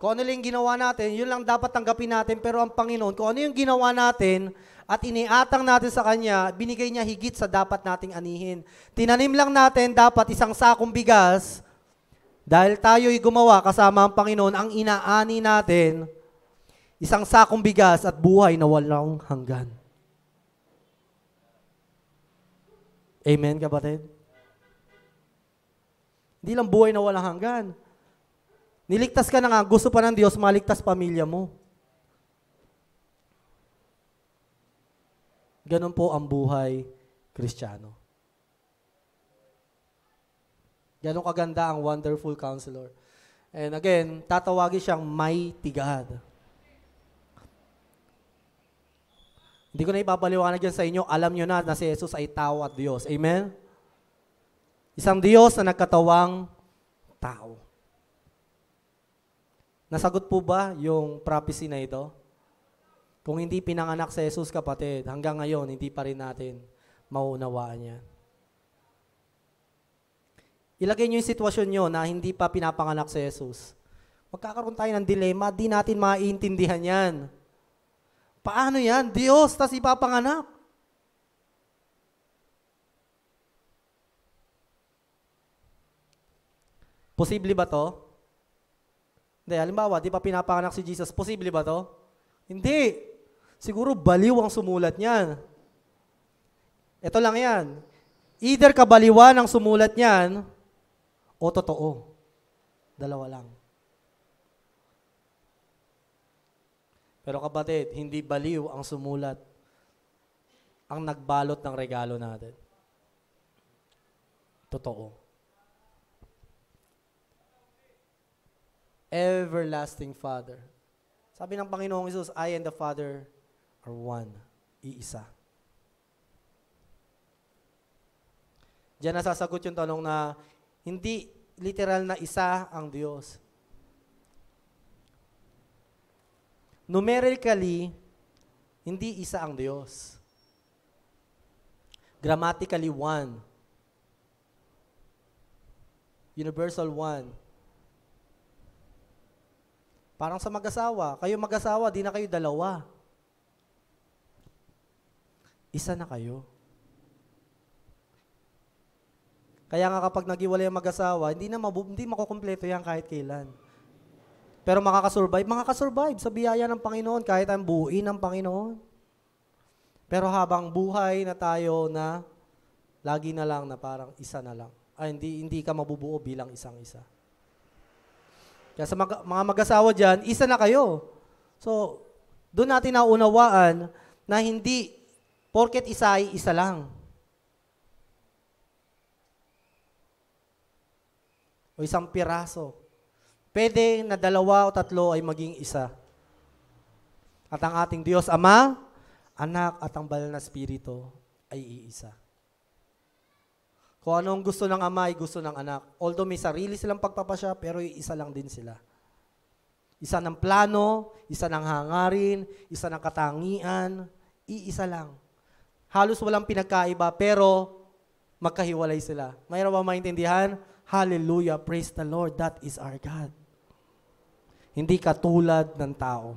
kung ano lang ginawa natin, yun lang dapat tanggapin natin. Pero ang Panginoon, kung ano yung ginawa natin at iniatang natin sa Kanya, binigay niya higit sa dapat nating anihin. Tinanim lang natin dapat isang sakong bigas, dahil tayo'y gumawa kasama ang Panginoon, ang inaani natin, isang sakong bigas at buhay na walang hanggan. Amen, kapatid? Hindi lang buhay na walang hanggan. Niligtas ka na nga, gusto pa ng Diyos maligtas pamilya mo. Ganun po ang buhay Kristiyano. Ganun kaganda ang Wonderful Counselor. And again, tatawagin siyang Mighty God. Hindi ko na ipapaliwanag yan sa inyo. Alam nyo na si Jesus ay tao at Diyos. Amen? Isang Diyos na nagkatawang tao. Nasagot po ba yung prophecy na ito? Kung hindi pinanganak si Jesus, kapatid, hanggang ngayon, hindi pa rin natin mauunawaan yan. Ilagay nyo yung sitwasyon nyo na hindi pa pinapanganak si Jesus. Magkakaroon tayo ng dilema, di natin maiintindihan yan. Paano yan? Diyos, tas ipapanganak. Posible ba to? Hindi, halimbawa, di pa pinapanganak si Jesus, posible ba to? Hindi. Siguro baliw ang sumulat niyan. Ito lang yan. Either kabaliwan ang sumulat niyan, o totoo. Dalawa lang. Pero kapatid, hindi baliw ang sumulat ang nagbalot ng regalo natin. Totoo. everlasting Father. Sabi ng Panginoong Hesus, I and the Father are one. Iisa. Diyan nasasagot yung tanong na hindi literal na isa ang Diyos. Numerically, hindi isa ang Diyos. Grammatically, one. Universal one. Parang sa mag-asawa. Kayo mag-asawa, di na kayo dalawa. Isa na kayo. Kaya nga kapag nag-iwalay ang mag-asawa, hindi makukumpleto yan kahit kailan. Pero makakasurvive sa biyaya ng Panginoon kahit ang buuin ng Panginoon. Pero habang buhay na tayo na lagi na lang na parang isa na lang. Ay, hindi ka mabubuo bilang isang-isa. Kaya sa mga mag-asawa dyan, isa na kayo. So, doon natin naunawaan na hindi porket isa ay isa lang. O isang piraso. Pwede na 2 o 3 ay maging isa. At ang ating Diyos Ama, Anak at ang Banal na Espiritu ay iisa. Kung anong gusto ng Ama ay gusto ng Anak. Although may sarili silang pagpapasya, pero isa lang din sila. Isa ng plano, isa ng hangarin, isa ng katangian, iisa lang. Halos walang pinagkaiba, pero magkahiwalay sila. Mayroon ba maintindihan? Hallelujah, praise the Lord, that is our God. Hindi katulad ng tao.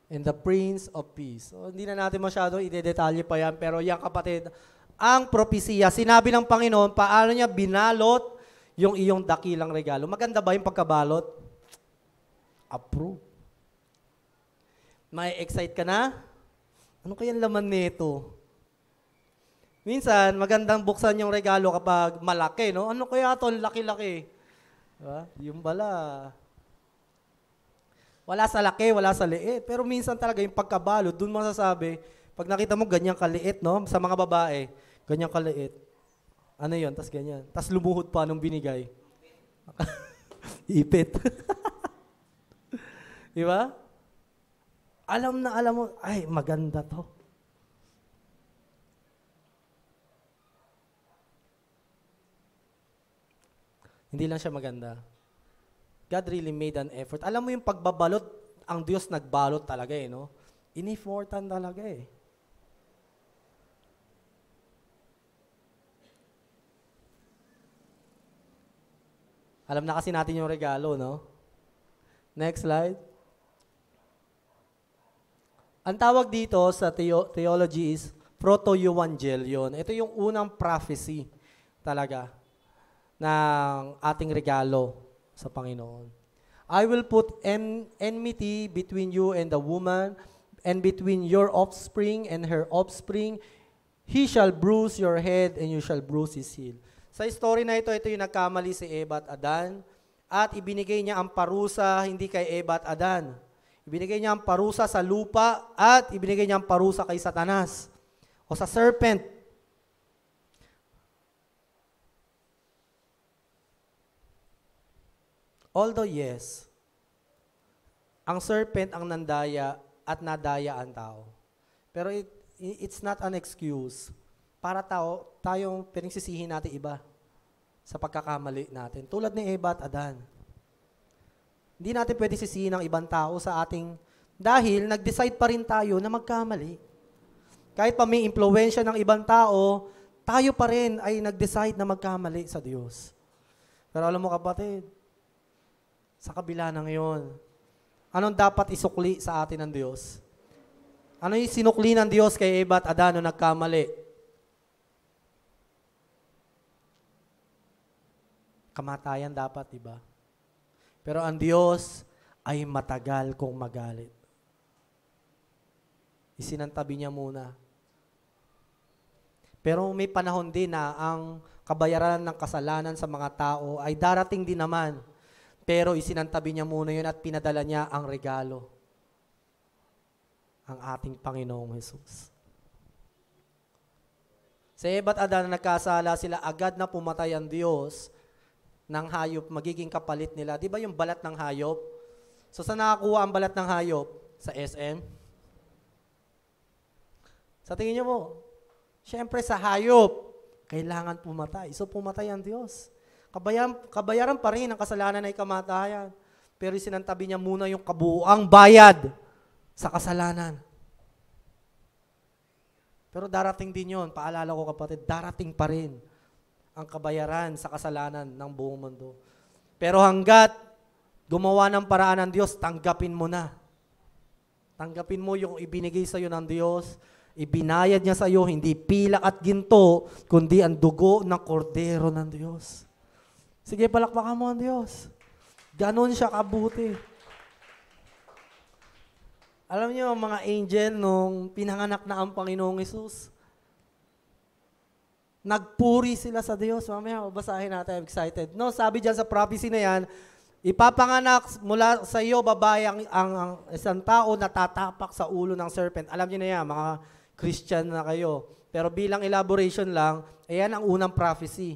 And the Prince of Peace. So, hindi na natin masyado ide-detalye pa yan, pero yan kapatid, ang propesiya, sinabi ng Panginoon, paano niya binalot yung iyong dakilang regalo. Maganda ba yung pagkabalot? Approve. May excite ka na? Ano kayang laman nito? Minsan, magandang buksan yung regalo kapag malaki, no? Ano kaya ito? Laki-laki. Diba? Yung bala. Wala sa laki, wala sa liit. Pero minsan talaga yung pagkabalot, dun mo masasabi, pag nakita mo ganyan kaliit, no? Sa mga babae, ganyan kaliit. Ano yun? Tas ganyan. Tas lumuhod pa nung binigay. Ipit. Diba? Alam mo, ay, maganda to. Hindi lang siya maganda. God really made an effort. Alam mo yung pagbabalot, ang Diyos nagbalot talaga eh, no? In-effortan talaga eh. Alam na kasi natin yung regalo, no? Next slide. Ang tawag dito sa theology is proto-evangelion. Ito yung unang prophecy talaga ng ating regalo sa Panginoon. I will put enmity between you and the woman, and between your offspring and her offspring. He shall bruise your head, and you shall bruise his heel. Sa story na ito yung nagkamali si Eva at Adan, at ibinigay niya ang parusa hindi kay Eva at Adan. Ibinigay niya ang parusa sa lupa, at ibinigay niya ang parusa kay Satanas, o sa serpent. Although yes, ang serpent ang nandaya at nadaya ang tao. Pero it's not an excuse para tayong pinagsisihin natin iba sa pagkakamali natin. Tulad ni Eva at Adan. Hindi natin pwede sisihin ang ibang tao sa ating, dahil nag-decide pa rin tayo na magkamali. Kahit pa may impluwensya ng ibang tao, tayo pa rin ay nag-decide na magkamali sa Diyos. Pero alam mo kapatid, sa kabila ng iyon, anong dapat isukli sa atin ng Diyos? Ano yung sinukli ng Diyos kay Eva at Adan nung nagkamali? Kamatayan dapat, diba? Pero ang Diyos ay matagal kung magalit. Isinantabi niya muna. Pero may panahon din na ang kabayaran ng kasalanan sa mga tao ay darating din naman. Pero isinantabi niya muna yun at pinadala niya ang regalo. Ang ating Panginoong Jesus. Sa Eva at Adan na nagkasala sila, agad na pumatay ang Diyos ng hayop, magiging kapalit nila. Di ba yung balat ng hayop? So saan nakakuha ang balat ng hayop? Sa SM? Sa tingin niyo mo, syempre sa hayop, kailangan pumatay. So pumatay ang Diyos. Kabayaran pa rin ang kasalanan ay kamatayan. Pero sinantabi niya muna yung kabuuang bayad sa kasalanan. Pero darating din yun, paalala ko kapatid, darating pa rin ang kabayaran sa kasalanan ng buong mundo. Pero hanggat gumawa ng paraan ng Diyos, tanggapin mo na. Tanggapin mo yung ibinigay sa iyo ng Diyos, ibinayad niya sa iyo, hindi pilak at ginto, kundi ang dugo ng kordero ng Diyos. Sige, palakpakan mo ang Diyos. Ganon siya kabuti. Alam niyo, mga angel, nung pinanganak na ang Panginoong Hesus, nagpuri sila sa Diyos. Mamaya, basahin natin. I'm excited. No, sabi dyan sa prophecy na yan, ipapanganak mula sa iyo, babae, ang isang tao na tatapak sa ulo ng serpent. Alam niyo na yan, mga Christian na kayo. Pero bilang elaboration lang, ayan ang unang prophecy.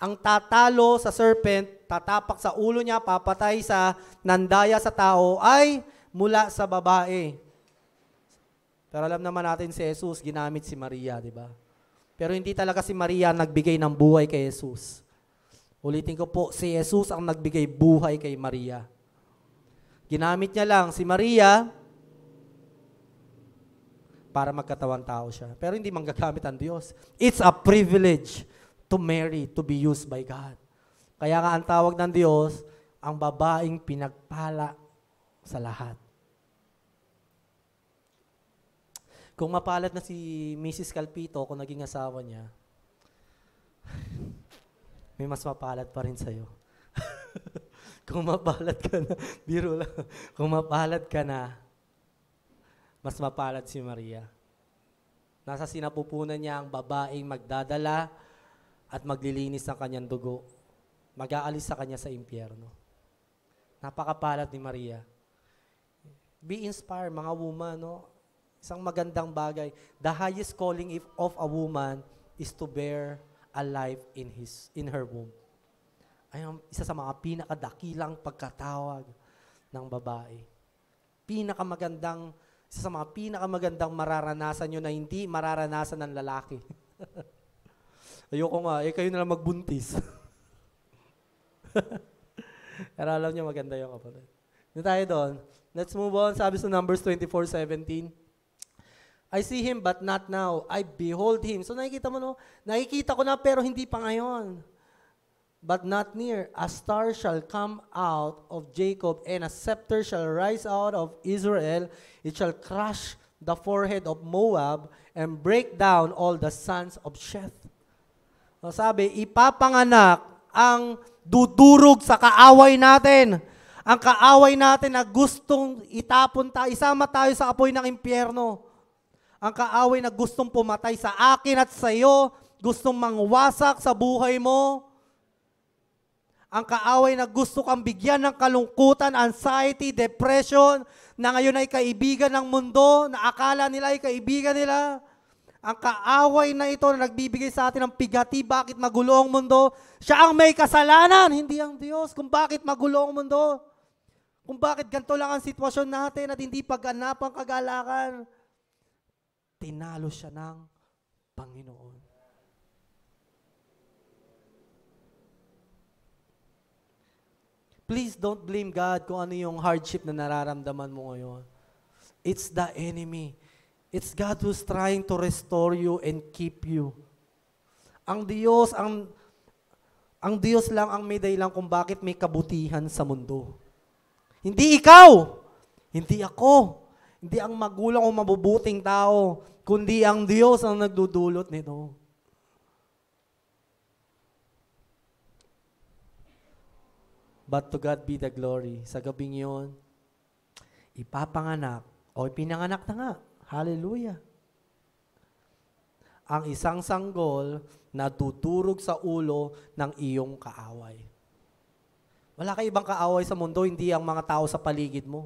Ang tatalo sa serpent, tatapak sa ulo niya, papatay sa nandaya sa tao, ay mula sa babae. Pero alam naman natin si Jesus, ginamit si Maria, di ba? Pero hindi talaga si Maria nagbigay ng buhay kay Jesus. Ulitin ko po, si Jesus ang nagbigay buhay kay Maria. Ginamit niya lang si Maria para magkatawan tao siya. Pero hindi manggagamit ang Diyos. It's a privilege to marry, to be used by God. Kaya nga ang tawag ng Diyos, ang babaeng pinagpala sa lahat. Kung mapalad na si Mrs. Calpito, kung naging asawa niya, may mas mapalad pa rin sa'yo. Kung mapalad ka na, biro lang, kung mapalad ka na, mas mapalad si Maria. Nasa sinapupunan niya ang babaeng magdadala at maglilinis ng kanyang dugo. Mag-aalis sa kanya sa impyerno. Napakapalad ni Maria. Be inspired, mga woman, no? Isang magandang bagay. The highest calling of a woman is to bear a life in her womb. Ay isa sa mga pinakadakilang pagkatawag ng babae. Isa sa mga pinakamagandang mararanasan nyo na hindi mararanasan ng lalaki. Ayoko nga, kayo na lang magbuntis. Pero alam nyo, maganda yung kapatid. Hindi tayo doon. Let's move on. Sabi sa Numbers 24:17. I see him but not now. I behold him. So nakikita mo, no? Nakikita ko na pero hindi pa ngayon. But not near. A star shall come out of Jacob and a scepter shall rise out of Israel. It shall crush the forehead of Moab and break down all the sons of Sheth. So sabi, ipapanganak ang dudurog sa kaaway natin. Ang kaaway natin na gustong itapon tayo, isama tayo sa apoy ng impyerno. Ang kaaway na gustong pumatay sa akin at sa iyo, gustong mangwasak sa buhay mo. Ang kaaway na gusto kang bigyan ng kalungkutan, anxiety, depression, na ngayon ay kaibigan ng mundo, na akala nila ay kaibigan nila. Ang kaaway na ito na nagbibigay sa atin ng pigati, bakit magulo ang mundo? Siya ang may kasalanan, hindi ang Diyos, kung bakit magulo ang mundo. Kung bakit ganito lang ang sitwasyon natin at hindi pagganap ang kagalakan. Tinalo siya ng Panginoon. Please don't blame God kung ano yung hardship na nararamdaman mo ngayon. It's the enemy. It's God who's trying to restore you and keep you. Ang Diyos lang ang may dahilan kung bakit may kabutihan sa mundo. Hindi ikaw, hindi ako, hindi ang magulang o mabubuting tao, kundi ang Diyos ang nagdudulot nito. But to God be the glory. Sa gabing yun, ipapanganak, o ipinanganak na nga, hallelujah. Ang isang sanggol na tuturog sa ulo ng iyong kaaway. Wala ka ibang kaaway sa mundo, hindi ang mga tao sa paligid mo.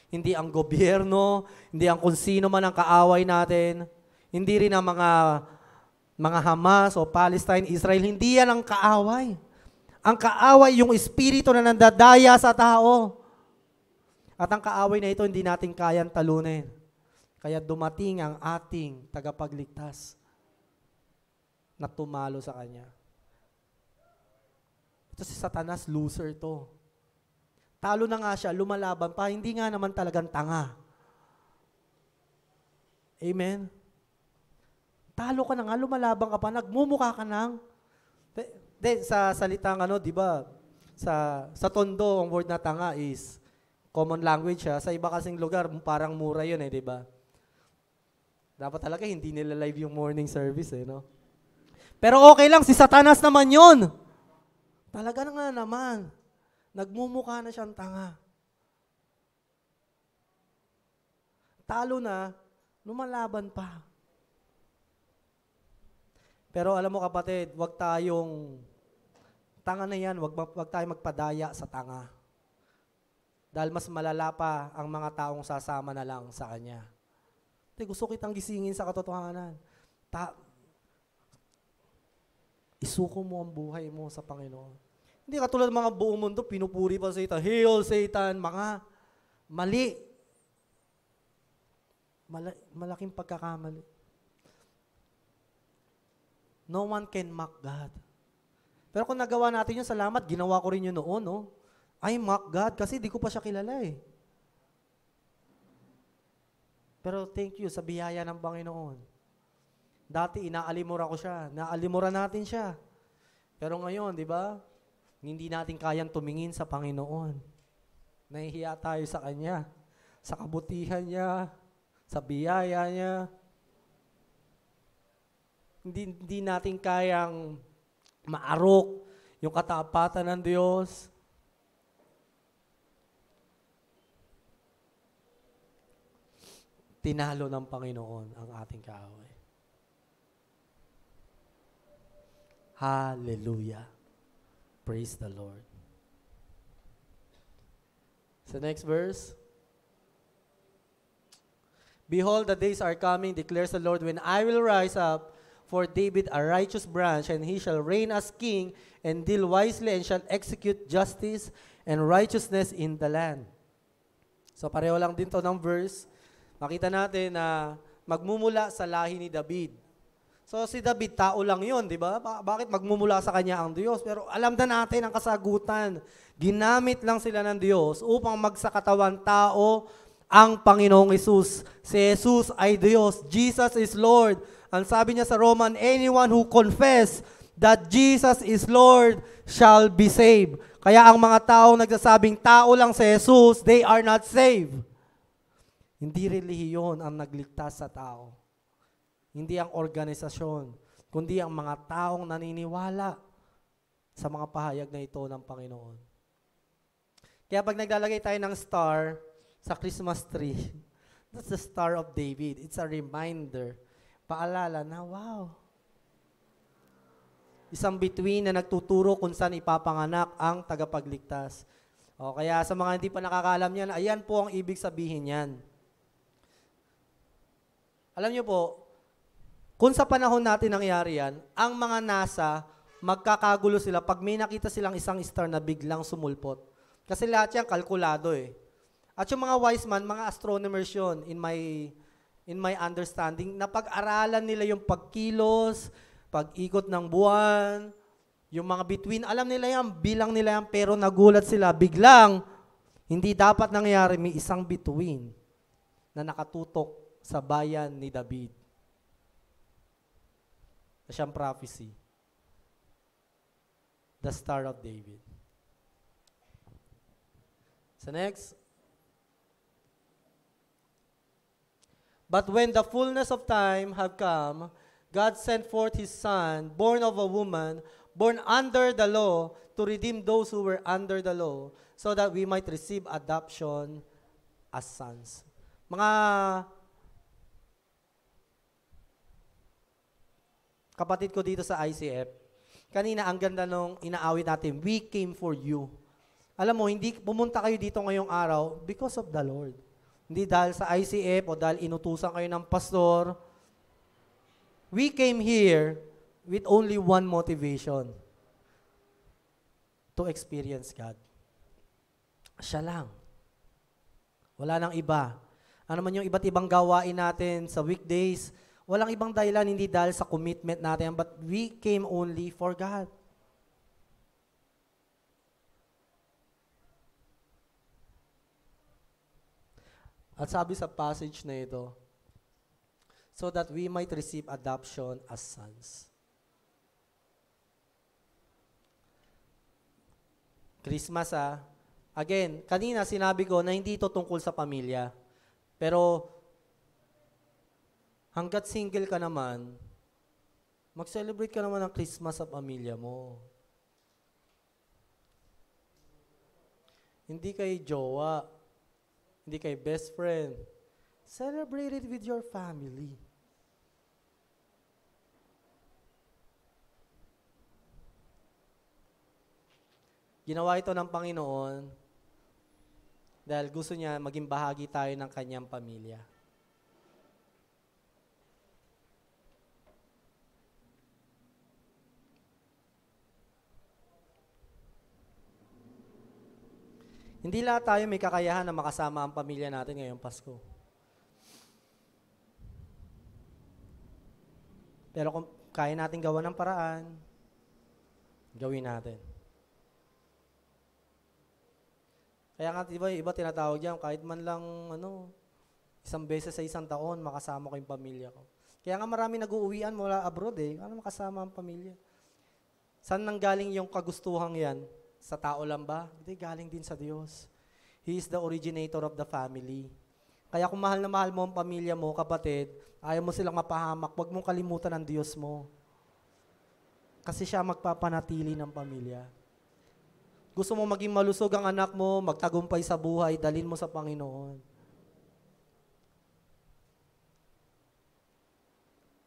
Hindi ang gobyerno, hindi ang kung sino man ang kaaway natin, hindi rin ang mga mga Hamas o Palestine, Israel, hindi yan ang kaaway. Ang kaaway yung espiritu na nandadaya sa tao. At ang kaaway na ito, hindi natin kayang talunin. Kaya dumating ang ating tagapagligtas na tumalo sa kanya. Ito si Satanas, loser to. Talo na nga siya, lumalaban pa, hindi nga naman talagang tanga. Amen? Talo ka na nga, lumalaban ka pa, nagmumukha ka nang. Sa salitang di ba, sa Tondo, ang word na tanga is common language siya. Sa iba kasing lugar, parang mura yun di ba? Dapat talaga hindi nila live yung morning service no? Pero okay lang, si Satanas naman yun. Talaga na nga naman. Nagmumukha na siyang tanga. Talo na, lumalaban pa. Pero alam mo kapatid, wag tayong tanga na yan, wag tayong magpadaya sa tanga. Dahil mas malala pa ang mga taong sasama na lang sa kanya. Gusto kitang gisingin sa katotohanan. Isuko mo ang buhay mo sa Panginoon. Hindi katulad ng mga buong mundo, pinupuri pa sa Satan. Hail Satan, mga mali. Malaking pagkakamali. No one can mock God. Pero kung nagawa natin yun, salamat, ginawa ko rin yun noon, no? I mock God kasi di ko pa siya kilala Pero thank you sa biyaya ng Panginoon. Dati inaalimura ko siya, naalimura natin siya. Pero ngayon, di ba? Hindi natin kayang tumingin sa Panginoon. Nahihiya tayo sa Kanya, sa kabutihan niya, sa biyaya niya. Hindi natin kayang maarok yung katapatan ng Diyos. Tinalo ng Panginoon ang ating kaaway. Hallelujah. Praise the Lord. So next verse. Behold, the days are coming, declares the Lord, when I will rise up for David a righteous branch, and he shall reign as king, and deal wisely, and shall execute justice and righteousness in the land. So pareho lang din to ng verse. Makita natin na magmumula sa lahi ni David. So si David, tao lang yun, di ba? Bakit magmumula sa kanya ang Diyos? Pero alam na natin ang kasagutan. Ginamit lang sila ng Diyos upang magsakatawan tao ang Panginoong Hesus. Si Jesus ay Diyos. Jesus is Lord. Ang sabi niya sa Roman, anyone who confess that Jesus is Lord shall be saved. Kaya ang mga taong nagsasabing tao lang si Jesus, they are not saved. Hindi relihiyon ang nagligtas sa tao. Hindi ang organisasyon, kundi ang mga taong naniniwala sa mga pahayag na ito ng Panginoon. Kaya pag naglalagay tayo ng star sa Christmas tree, that's the Star of David. It's a reminder. Paalala na, wow. Isang bituin na nagtuturo kung saan ipapanganak ang tagapagligtas. O kaya sa mga hindi pa nakakaalam yan, ayan po ang ibig sabihin yan. Alam niyo po, kung sa panahon natin nangyari yan, ang mga NASA, magkakagulo sila pag may nakita silang isang star na biglang sumulpot. Kasi lahat yan kalkulado At yung mga wise man, mga astronomers yun, in my understanding, napag-aralan nila yung pagkilos, pag-ikot ng buwan, yung mga bituin, alam nila yan, bilang nila yan, pero nagulat sila, biglang, hindi dapat nangyari, may isang bituin na nakatutok sa bayan ni David. Siyang prophecy. The Star of David. So next. But when the fullness of time had come, God sent forth His Son, born of a woman, born under the law, to redeem those who were under the law, so that we might receive adoption as sons. Mga kapatid ko dito sa ICF, kanina ang ganda nung inaawit natin, we came for you. Alam mo, hindi pumunta kayo dito ngayong araw because of the Lord. Hindi dahil sa ICF o dahil inutusan kayo ng pastor. We came here with only one motivation, to experience God. Siya lang. Wala nang iba. Ano man yung iba't ibang gawain natin sa weekdays, walang ibang dahilan, hindi dahil sa commitment natin, but we came only for God. At sabi sa passage na ito, so that we might receive adoption as sons. Christmas again, kanina sinabi ko na hindi ito tungkol sa pamilya. Pero hanggat single ka naman, mag-celebrate ka naman ng Christmas sa pamilya mo. Hindi kay jowa, hindi kay best friend. Celebrate it with your family. Ginawa ito ng Panginoon dahil gusto niya maging bahagi tayo ng kanyang pamilya. Hindi lahat tayo may kakayahan na makasama ang pamilya natin ngayong Pasko. Pero kung kaya natin gawa ng paraan, gawin natin. Kaya nga, di ba, iba tinatawag diyan, kahit man lang, isang beses sa isang taon, makasama ko yung pamilya ko. Kaya nga marami nag-uuwian mula abroad ano makasama ang pamilya. Saan nanggaling yung kagustuhang yan? Sa tao lang ba? Hindi, galing din sa Diyos. He is the originator of the family. Kaya kung mahal na mahal mo ang pamilya mo, kapatid, ayaw mo silang mapahamak, huwag mong kalimutan ang Diyos mo. Kasi siya magpapanatili ng pamilya. Gusto mo maging malusog ang anak mo, magtagumpay sa buhay, dalhin mo sa Panginoon.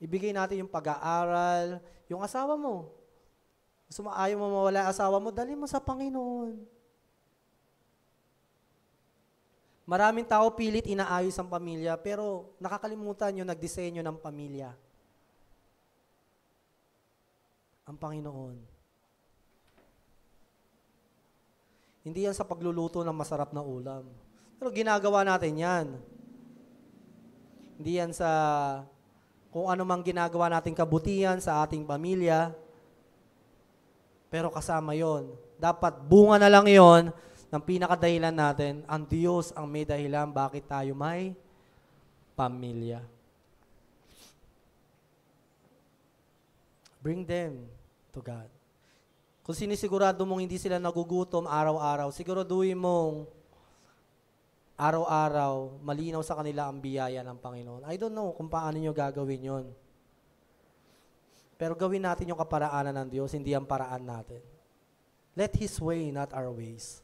Ibigay natin yung pag-aaral, yung asawa mo. Gusto mo, ayaw mo mawala ang asawa mo, dalhin mo sa Panginoon. Maraming tao pilit inaayos ang pamilya, pero nakakalimutan yung nagdisenyo ng pamilya. Ang Panginoon. Hindi yan sa pagluluto ng masarap na ulam. Pero ginagawa natin yan. Hindi yan sa kung ano mang ginagawa nating kabutihan sa ating pamilya. Pero kasama yon. Dapat bunga na lang yon ng pinakadahilan natin. Ang Diyos ang may dahilan bakit tayo may pamilya. Bring them to God. Kung sinisigurado mong hindi sila nagugutom araw-araw, siguraduhin mong araw-araw, malinaw sa kanila ang biyaya ng Panginoon. I don't know kung paano nyo gagawin yon. Pero gawin natin yung kaparaanan ng Diyos, hindi ang paraan natin. Let His way, not our ways.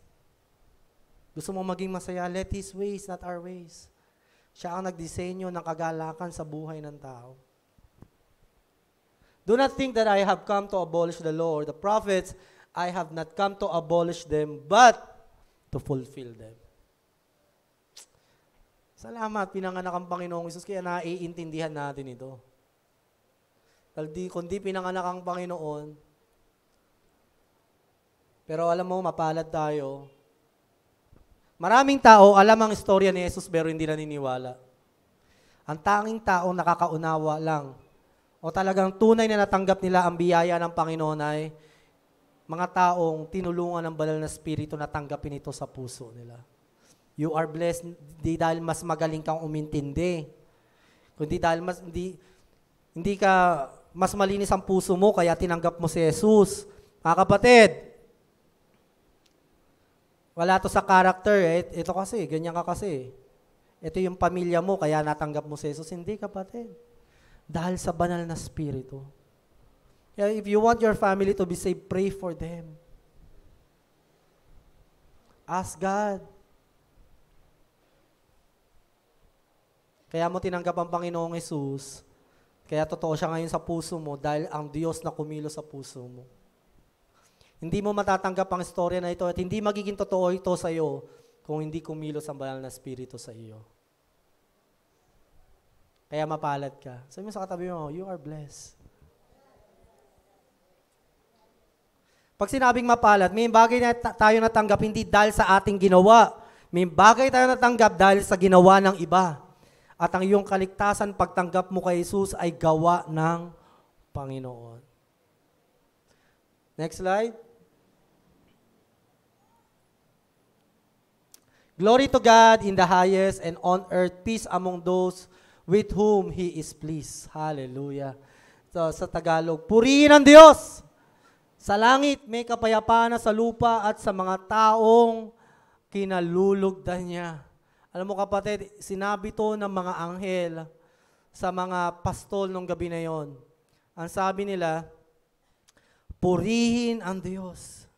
Gusto mong maging masaya, let His ways, not our ways. Siya ang nagdisenyo ng kagalakan sa buhay ng tao. Do not think that I have come to abolish the law or the prophets. I have not come to abolish them, but to fulfill them. Salamat, pinanganak ang Panginoong Isus, kaya naiintindihan natin ito. Kung di pinanganak ang Panginoon, pero alam mo, mapalad tayo. Maraming tao, alam ang istorya ni Jesus, pero hindi naniniwala. Ang tanging tao nakakaunawa lang o talagang tunay na natanggap nila ang biyaya ng Panginoon ay mga taong tinulungan ng banal na Espiritu na tanggapin ito sa puso nila. You are blessed, di dahil mas magaling kang umintindi, kundi dahil hindi ka mas malinis ang puso mo, kaya tinanggap mo si Jesus. Mga kapatid, wala to sa character. Ito kasi, ganyan ka kasi. Ito yung pamilya mo, kaya natanggap mo si Jesus. Hindi, kapatid. Dahil sa banal na Espiritu. If you want your family to be saved, pray for them. Ask God. Kaya mo tinanggap ang Panginoong Jesus, kaya totoo siya ngayon sa puso mo dahil ang Diyos na kumilos sa puso mo. Hindi mo matatanggap ang istorya na ito at hindi magiging totoo ito sa iyo kung hindi kumilos ang banal na Espiritu sa iyo. Kaya mapalad ka. Sabi mo sa katabi mo, you are blessed. Pag sinabing mapalad, may bagay na tayo natanggap hindi dahil sa ating ginawa. May bagay tayo natanggap dahil sa ginawa ng iba. At ang iyong kaligtasan, pagtanggap mo kay Jesus, ay gawa ng Panginoon. Next slide. Glory to God in the highest, and on earth peace among those with whom He is pleased. Hallelujah. So, sa Tagalog, purihin ang Diyos. Sa langit may kapayapaan na sa lupa at sa mga taong kinalulugdan niya. Alam mo kapatid, sinabi to ng mga anghel sa mga pastol nung gabi na yon. Ang sabi nila, purihin ang Diyos.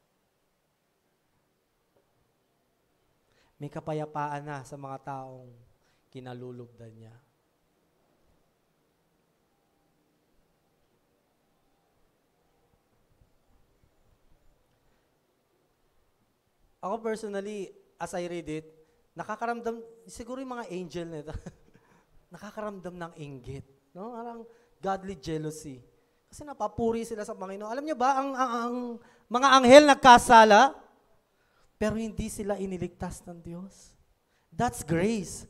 May kapayapaan na sa mga taong kinalulugdan niya. Ako personally, as I read it, nakakaramdam, siguro yung mga angel nito, nakakaramdam ng inggit. No? Parang godly jealousy. Kasi napapuri sila sa Panginoon. Alam niyo ba, ang mga anghel nagkasala, pero hindi sila iniligtas ng Diyos. That's grace.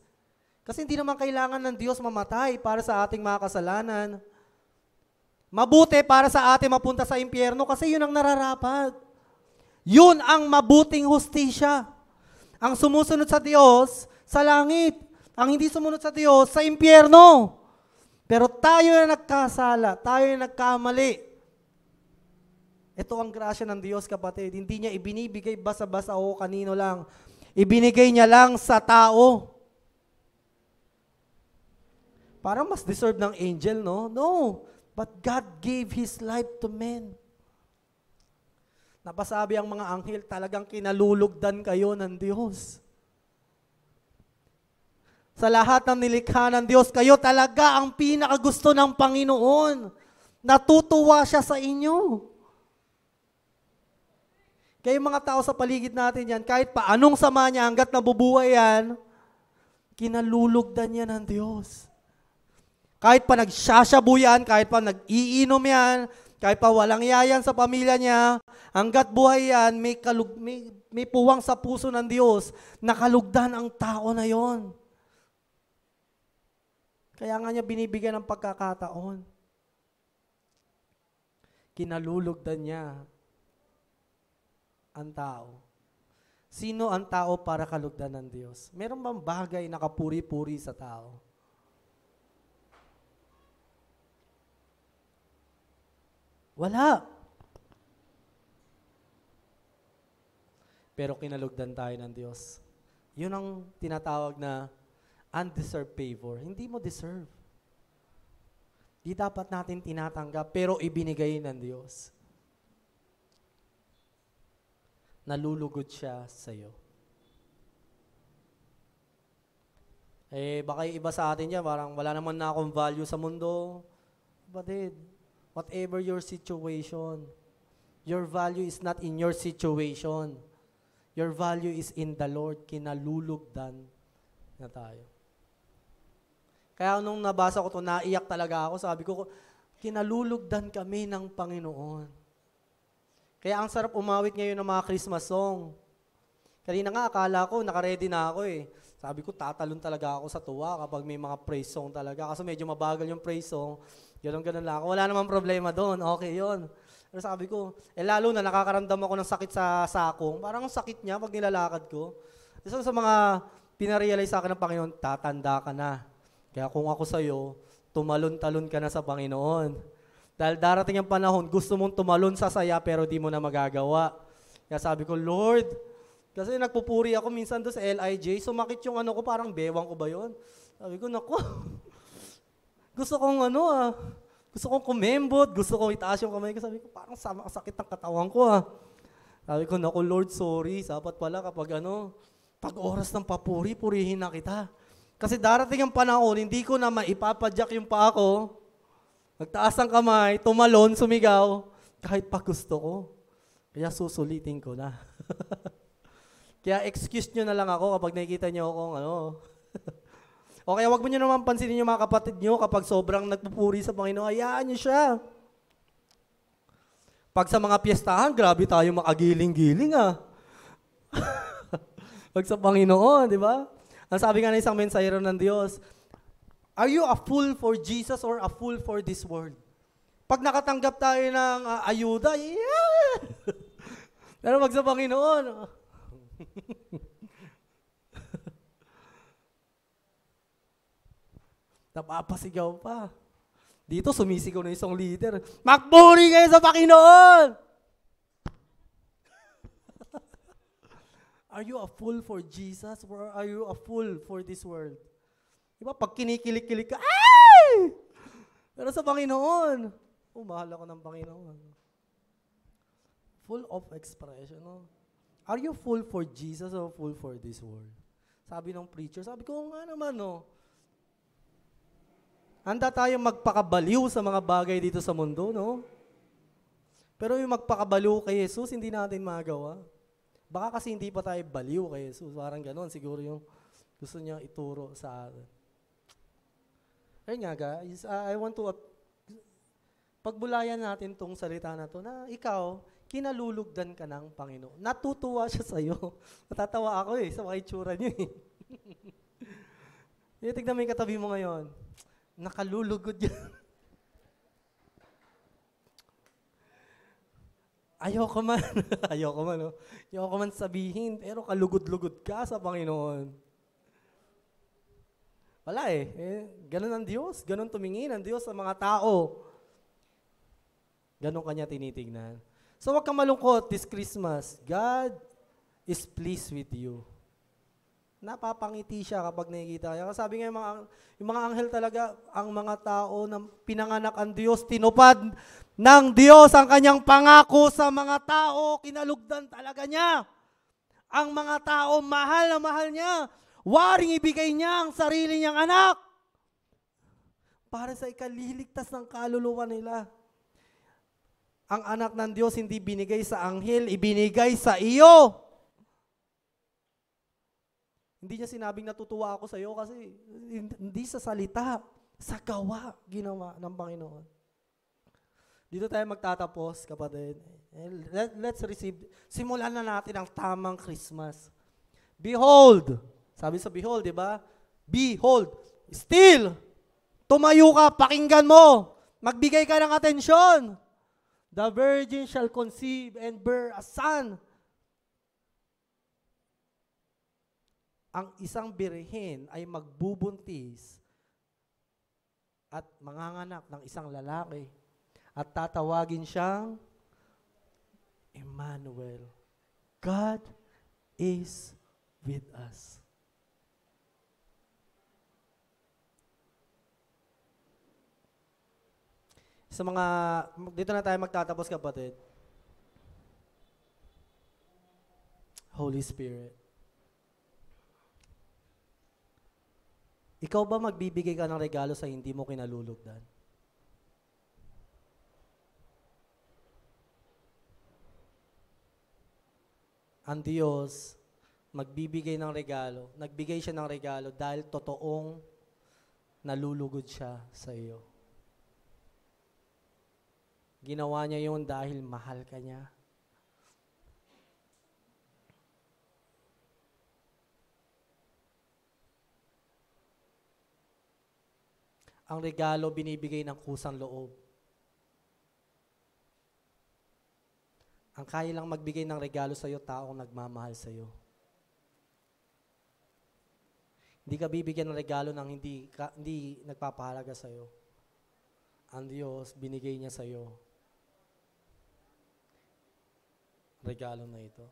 Kasi hindi naman kailangan ng Diyos mamatay para sa ating mga kasalanan. Mabuti para sa ating mapunta sa impyerno kasi yun ang nararapat. Yun ang mabuting hustisya. Ang sumusunod sa Diyos, sa langit. Ang hindi sumunod sa Diyos, sa impyerno. Pero tayo na nagkasala, tayo na nagkamali. Ito ang grasya ng Diyos, kapatid. Hindi niya ibinibigay basa-basa o kanino lang. Ibinigay niya lang sa tao. Parang mas deserve ng angel, no? No. But God gave His life to men. Napasabi ang mga anghel, talagang kinalulugdan kayo ng Diyos. Sa lahat ng nilikha ng Diyos, kayo talaga ang pinakagusto ng Panginoon. Natutuwa siya sa inyo. Kaya mga tao sa paligid natin yan, kahit pa anong sama niya, hanggat nabubuhay yan, kinalulugdan niya ng Diyos. Kahit pa nagsasyabu yan, kahit pa nag-iinom yan, kahit pa walang yayan sa pamilya niya, hanggat buhay yan, may puwang sa puso ng Diyos, nakalugdan ang tao na yon. Kaya nga niya binibigyan ng pagkakataon. Kinalulugdan niya ang tao. Sino ang tao para kalugdan ng Diyos? Meron bang bagay na kapuri-puri sa tao? Wala. Pero kinalugdan tayo ng Diyos. Yun ang tinatawag na undeserved favor. Hindi mo deserve. Di dapat natin tinatanggap, pero ibinigay ng Diyos. Nalulugod siya sa'yo. Baka yung iba sa atin dyan, parang wala naman na akong value sa mundo. Batid, whatever your situation, your value is not in your situation. Your value is in the Lord. Kinalulugdan na tayo. Kaya nung nabasa ko ito, naiyak talaga ako. Sabi ko, kinalulugdan kami ng Panginoon. Kaya ang sarap umawit ngayon ng mga Christmas song. Kanina nga, akala ko, nakaredy na ako eh. Sabi ko, tatalon talaga ako sa tuwa kapag may mga praise song talaga. Kasi medyo mabagal yung praise song. Ganun lang ako. Wala namang problema doon. Okay yon. Pero sabi ko, lalo na nakakaramdam ako ng sakit sa sakong. Parang ang sakit niya pag nilalakad ko. So sa mga pinarealize sa akin ng Panginoon, tatanda ka na. Kaya kung ako sa'yo, tumalon-talon ka na sa Panginoon. Dahil darating ang panahon, gusto mong tumalon sa saya pero di mo na magagawa. Kaya sabi ko, Lord, kasi nagpupuri ako minsan doon sa LIJ, sumakit yung ano ko, parang bewang ko ba yun? Sabi ko, naku, gusto kong kumembot, gusto kong itaas yung kamay ko. Sabi ko, parang sakit ng katawan ko Sabi ko, naku Lord, sorry. Dapat pala kapag pag oras ng papuri, purihin na kita. Kasi darating ang panahon, hindi ko na maipapadyak yung paa ko, nagtaas ang kamay, tumalon, sumigaw, kahit pa gusto ko. Kaya susulitin ko na. Kaya excuse nyo na lang ako kapag nakikita nyo akong O kaya wag mo nyo naman pansinin yung mga kapatid nyo kapag sobrang nagpupuri sa Panginoon, hayaan nyo siya. Pag sa mga piyestahan, grabe tayo makagiling-giling ah. Pag sa Panginoon, di ba? Ang sabi nga ng isang mensahero ng Diyos, are you a fool for Jesus or a fool for this world? Pag nakatanggap tayo ng ayuda, yeah! Pero pag sa Panginoon, napapasigaw pa. Dito, sumisigaw na isang leader. Magpuri kayo sa Panginoon! Are you a fool for Jesus or are you a fool for this world? Diba, pag kinikilig-kilig ka, ay! Pero sa Panginoon, mahal ako ng Panginoon. Full of expression. No? Are you full for Jesus or full for this world? Sabi ng preacher, sabi ko, nga naman, no. Handa tayong magpakabaliw sa mga bagay dito sa mundo, no? Pero yung magpakabaliw kay Jesus, hindi natin magawa. Baka kasi hindi pa tayo baliw kay Jesus. Parang ganon, siguro yung gusto niya ituro sa atin. Ayun nga guys, I want to pagbulayan natin tong salita na to na ikaw, kinalulugdan ka ng Panginoon. Natutuwa siya sa'yo. Natatawa ako sa mga itsura niyo tignan mo yung katabi mo ngayon. Nakalulugod yan. Ayoko man. Ayoko man, no? Ayoko man sabihin, pero kalugod-lugod ka sa Panginoon. Wala ganun ang Diyos. Ganun tumingin ang Diyos sa mga tao. Ganun kanya tinitignan. So wag kang malungkot this Christmas. God is pleased with you. Napapangiti siya kapag nakikita niya. Sabi nga yung mga anghel talaga, ang mga tao na pinanganak ang Diyos, tinupad ng Diyos ang kanyang pangako sa mga tao, kinalugdan talaga niya. Ang mga tao, mahal na mahal niya. Waring ibigay niya ang sarili niyang anak para sa ikaliligtas ng kaluluwa nila. Ang anak ng Diyos hindi binigay sa anghel, ibinigay sa iyo. Hindi niya sinabing natutuwa ako sa iyo kasi hindi sa salita, sa gawa ginawa ng Panginoon. Dito tayo magtatapos, kapatid. Let's receive. Simulan na natin ang tamang Christmas. Behold. Sabi sa behold, di ba? Behold. Still. Tumayo ka, pakinggan mo. Magbigay ka ng atensyon. The virgin shall conceive and bear a son. Ang isang birhen ay magbubuntis at manganganak ng isang lalaki at tatawagin siyang Emmanuel. God is with us. Sa mga, dito na tayo magtatapos, kapatid. Holy Spirit. Ikaw ba magbibigay ka ng regalo sa hindi mo kinalulugdan? Ang Diyos, magbibigay ng regalo. Nagbigay siya ng regalo dahil totoong nalulugod siya sa iyo. Ginawa niya yun dahil mahal ka niya. Ang regalo binibigay ng kusang loob. Ang kaya lang magbigay ng regalo sa iyo, taong nagmamahal sa iyo. Hindi ka bibigyan ng regalo ng hindi nagpapahalaga sa iyo. Ang Diyos, binigay niya sa iyo regalo na ito.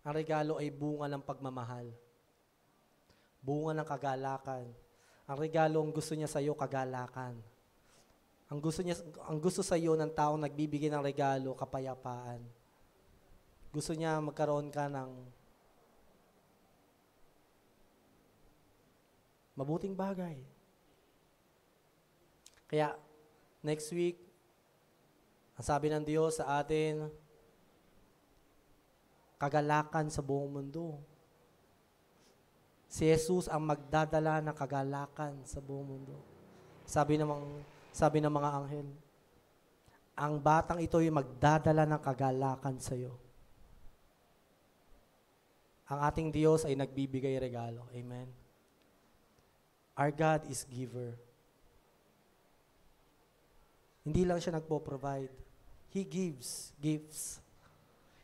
Ang regalo ay bunga ng pagmamahal. Bunga ng kagalakan. Ang regalo, ang gusto niya sa iyo, kagalakan. Ang gusto sa iyo ng taong nagbibigay ng regalo, kapayapaan. Gusto niya magkaroon ka ng mabuting bagay. Kaya, next week, ang sabi ng Diyos sa atin, kagalakan sa buong mundo. Si Jesus ang magdadala ng kagalakan sa buong mundo. Sabi ng mga anghel, ang batang ito ay magdadala ng kagalakan sa iyo. Ang ating Diyos ay nagbibigay regalo. Amen. Our God is giver. Hindi lang siya nagpo-provide. He gives gifts.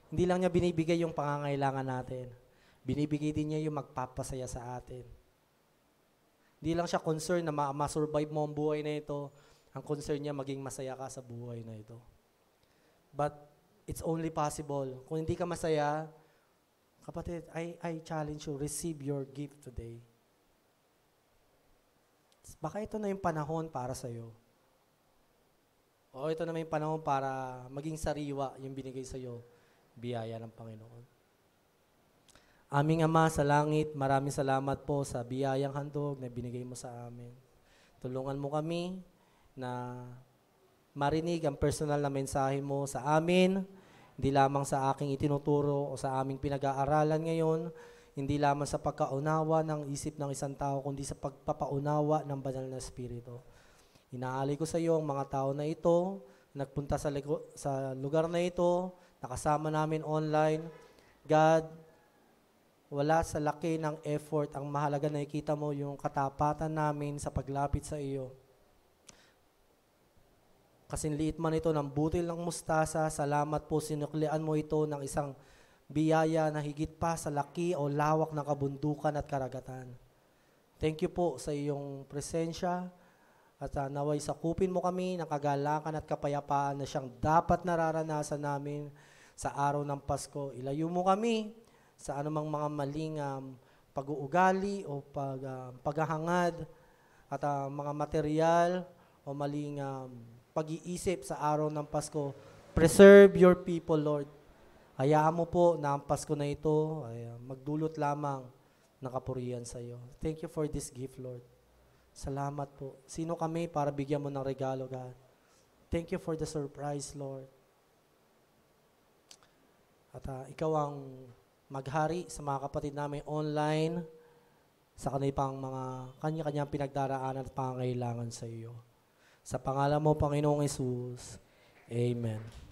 Hindi lang niya binibigay yung pangangailangan natin. Binibigay din niya yung magpapasaya sa atin. Hindi lang siya concerned na ma-survive mo ang buhay na ito. Ang concern niya maging masaya ka sa buhay na ito. But it's only possible. Kung hindi ka masaya, kapatid, I challenge you, receive your gift today. Baka ito na yung panahon para sa'yo. O ito na yung panahon para maging sariwa yung binigay sa'yo, biyaya ng Panginoon. Aming Ama sa langit, maraming salamat po sa biyayang handog na binigay mo sa amin. Tulungan mo kami na marinig ang personal na mensahe mo sa amin, hindi lamang sa aking itinuturo o sa aming pinag-aaralan ngayon, hindi lamang sa pagkaunawa ng isip ng isang tao, kundi sa pagpapaunawa ng banal na Espiritu. Inaalay ko sa iyo ang mga tao na ito, nagpunta sa lugar na ito, nakasama namin online. God, wala sa laki ng effort, ang mahalaga na ikita mo yung katapatan namin sa paglapit sa iyo. Kasing liit man ito ng butil ng mustasa, salamat po sinuklian mo ito ng isang biyaya na higit pa sa laki o lawak ng kabundukan at karagatan. Thank you po sa iyong presensya at naway sakupin mo kami ng kagalakan at kapayapaan na siyang dapat nararanasan namin sa araw ng Pasko. Ilayo mo kami sa anumang mga maling pag-uugali o paghahangad at mga material o maling pag-iisip sa araw ng Pasko. Preserve your people, Lord. Hayaan mo po na ang Pasko na ito ay magdulot lamang ng kapurihan sa iyo. Thank you for this gift, Lord. Salamat po. Sino kami para bigyan mo ng regalo, God? Thank you for the surprise, Lord. At ikaw ang maghari sa mga kapatid namin online sa kanilang mga kanya-kanyang pinagdaraanan at pangangailangan sa iyo. Sa pangalan mo, Panginoong Hesus. Amen.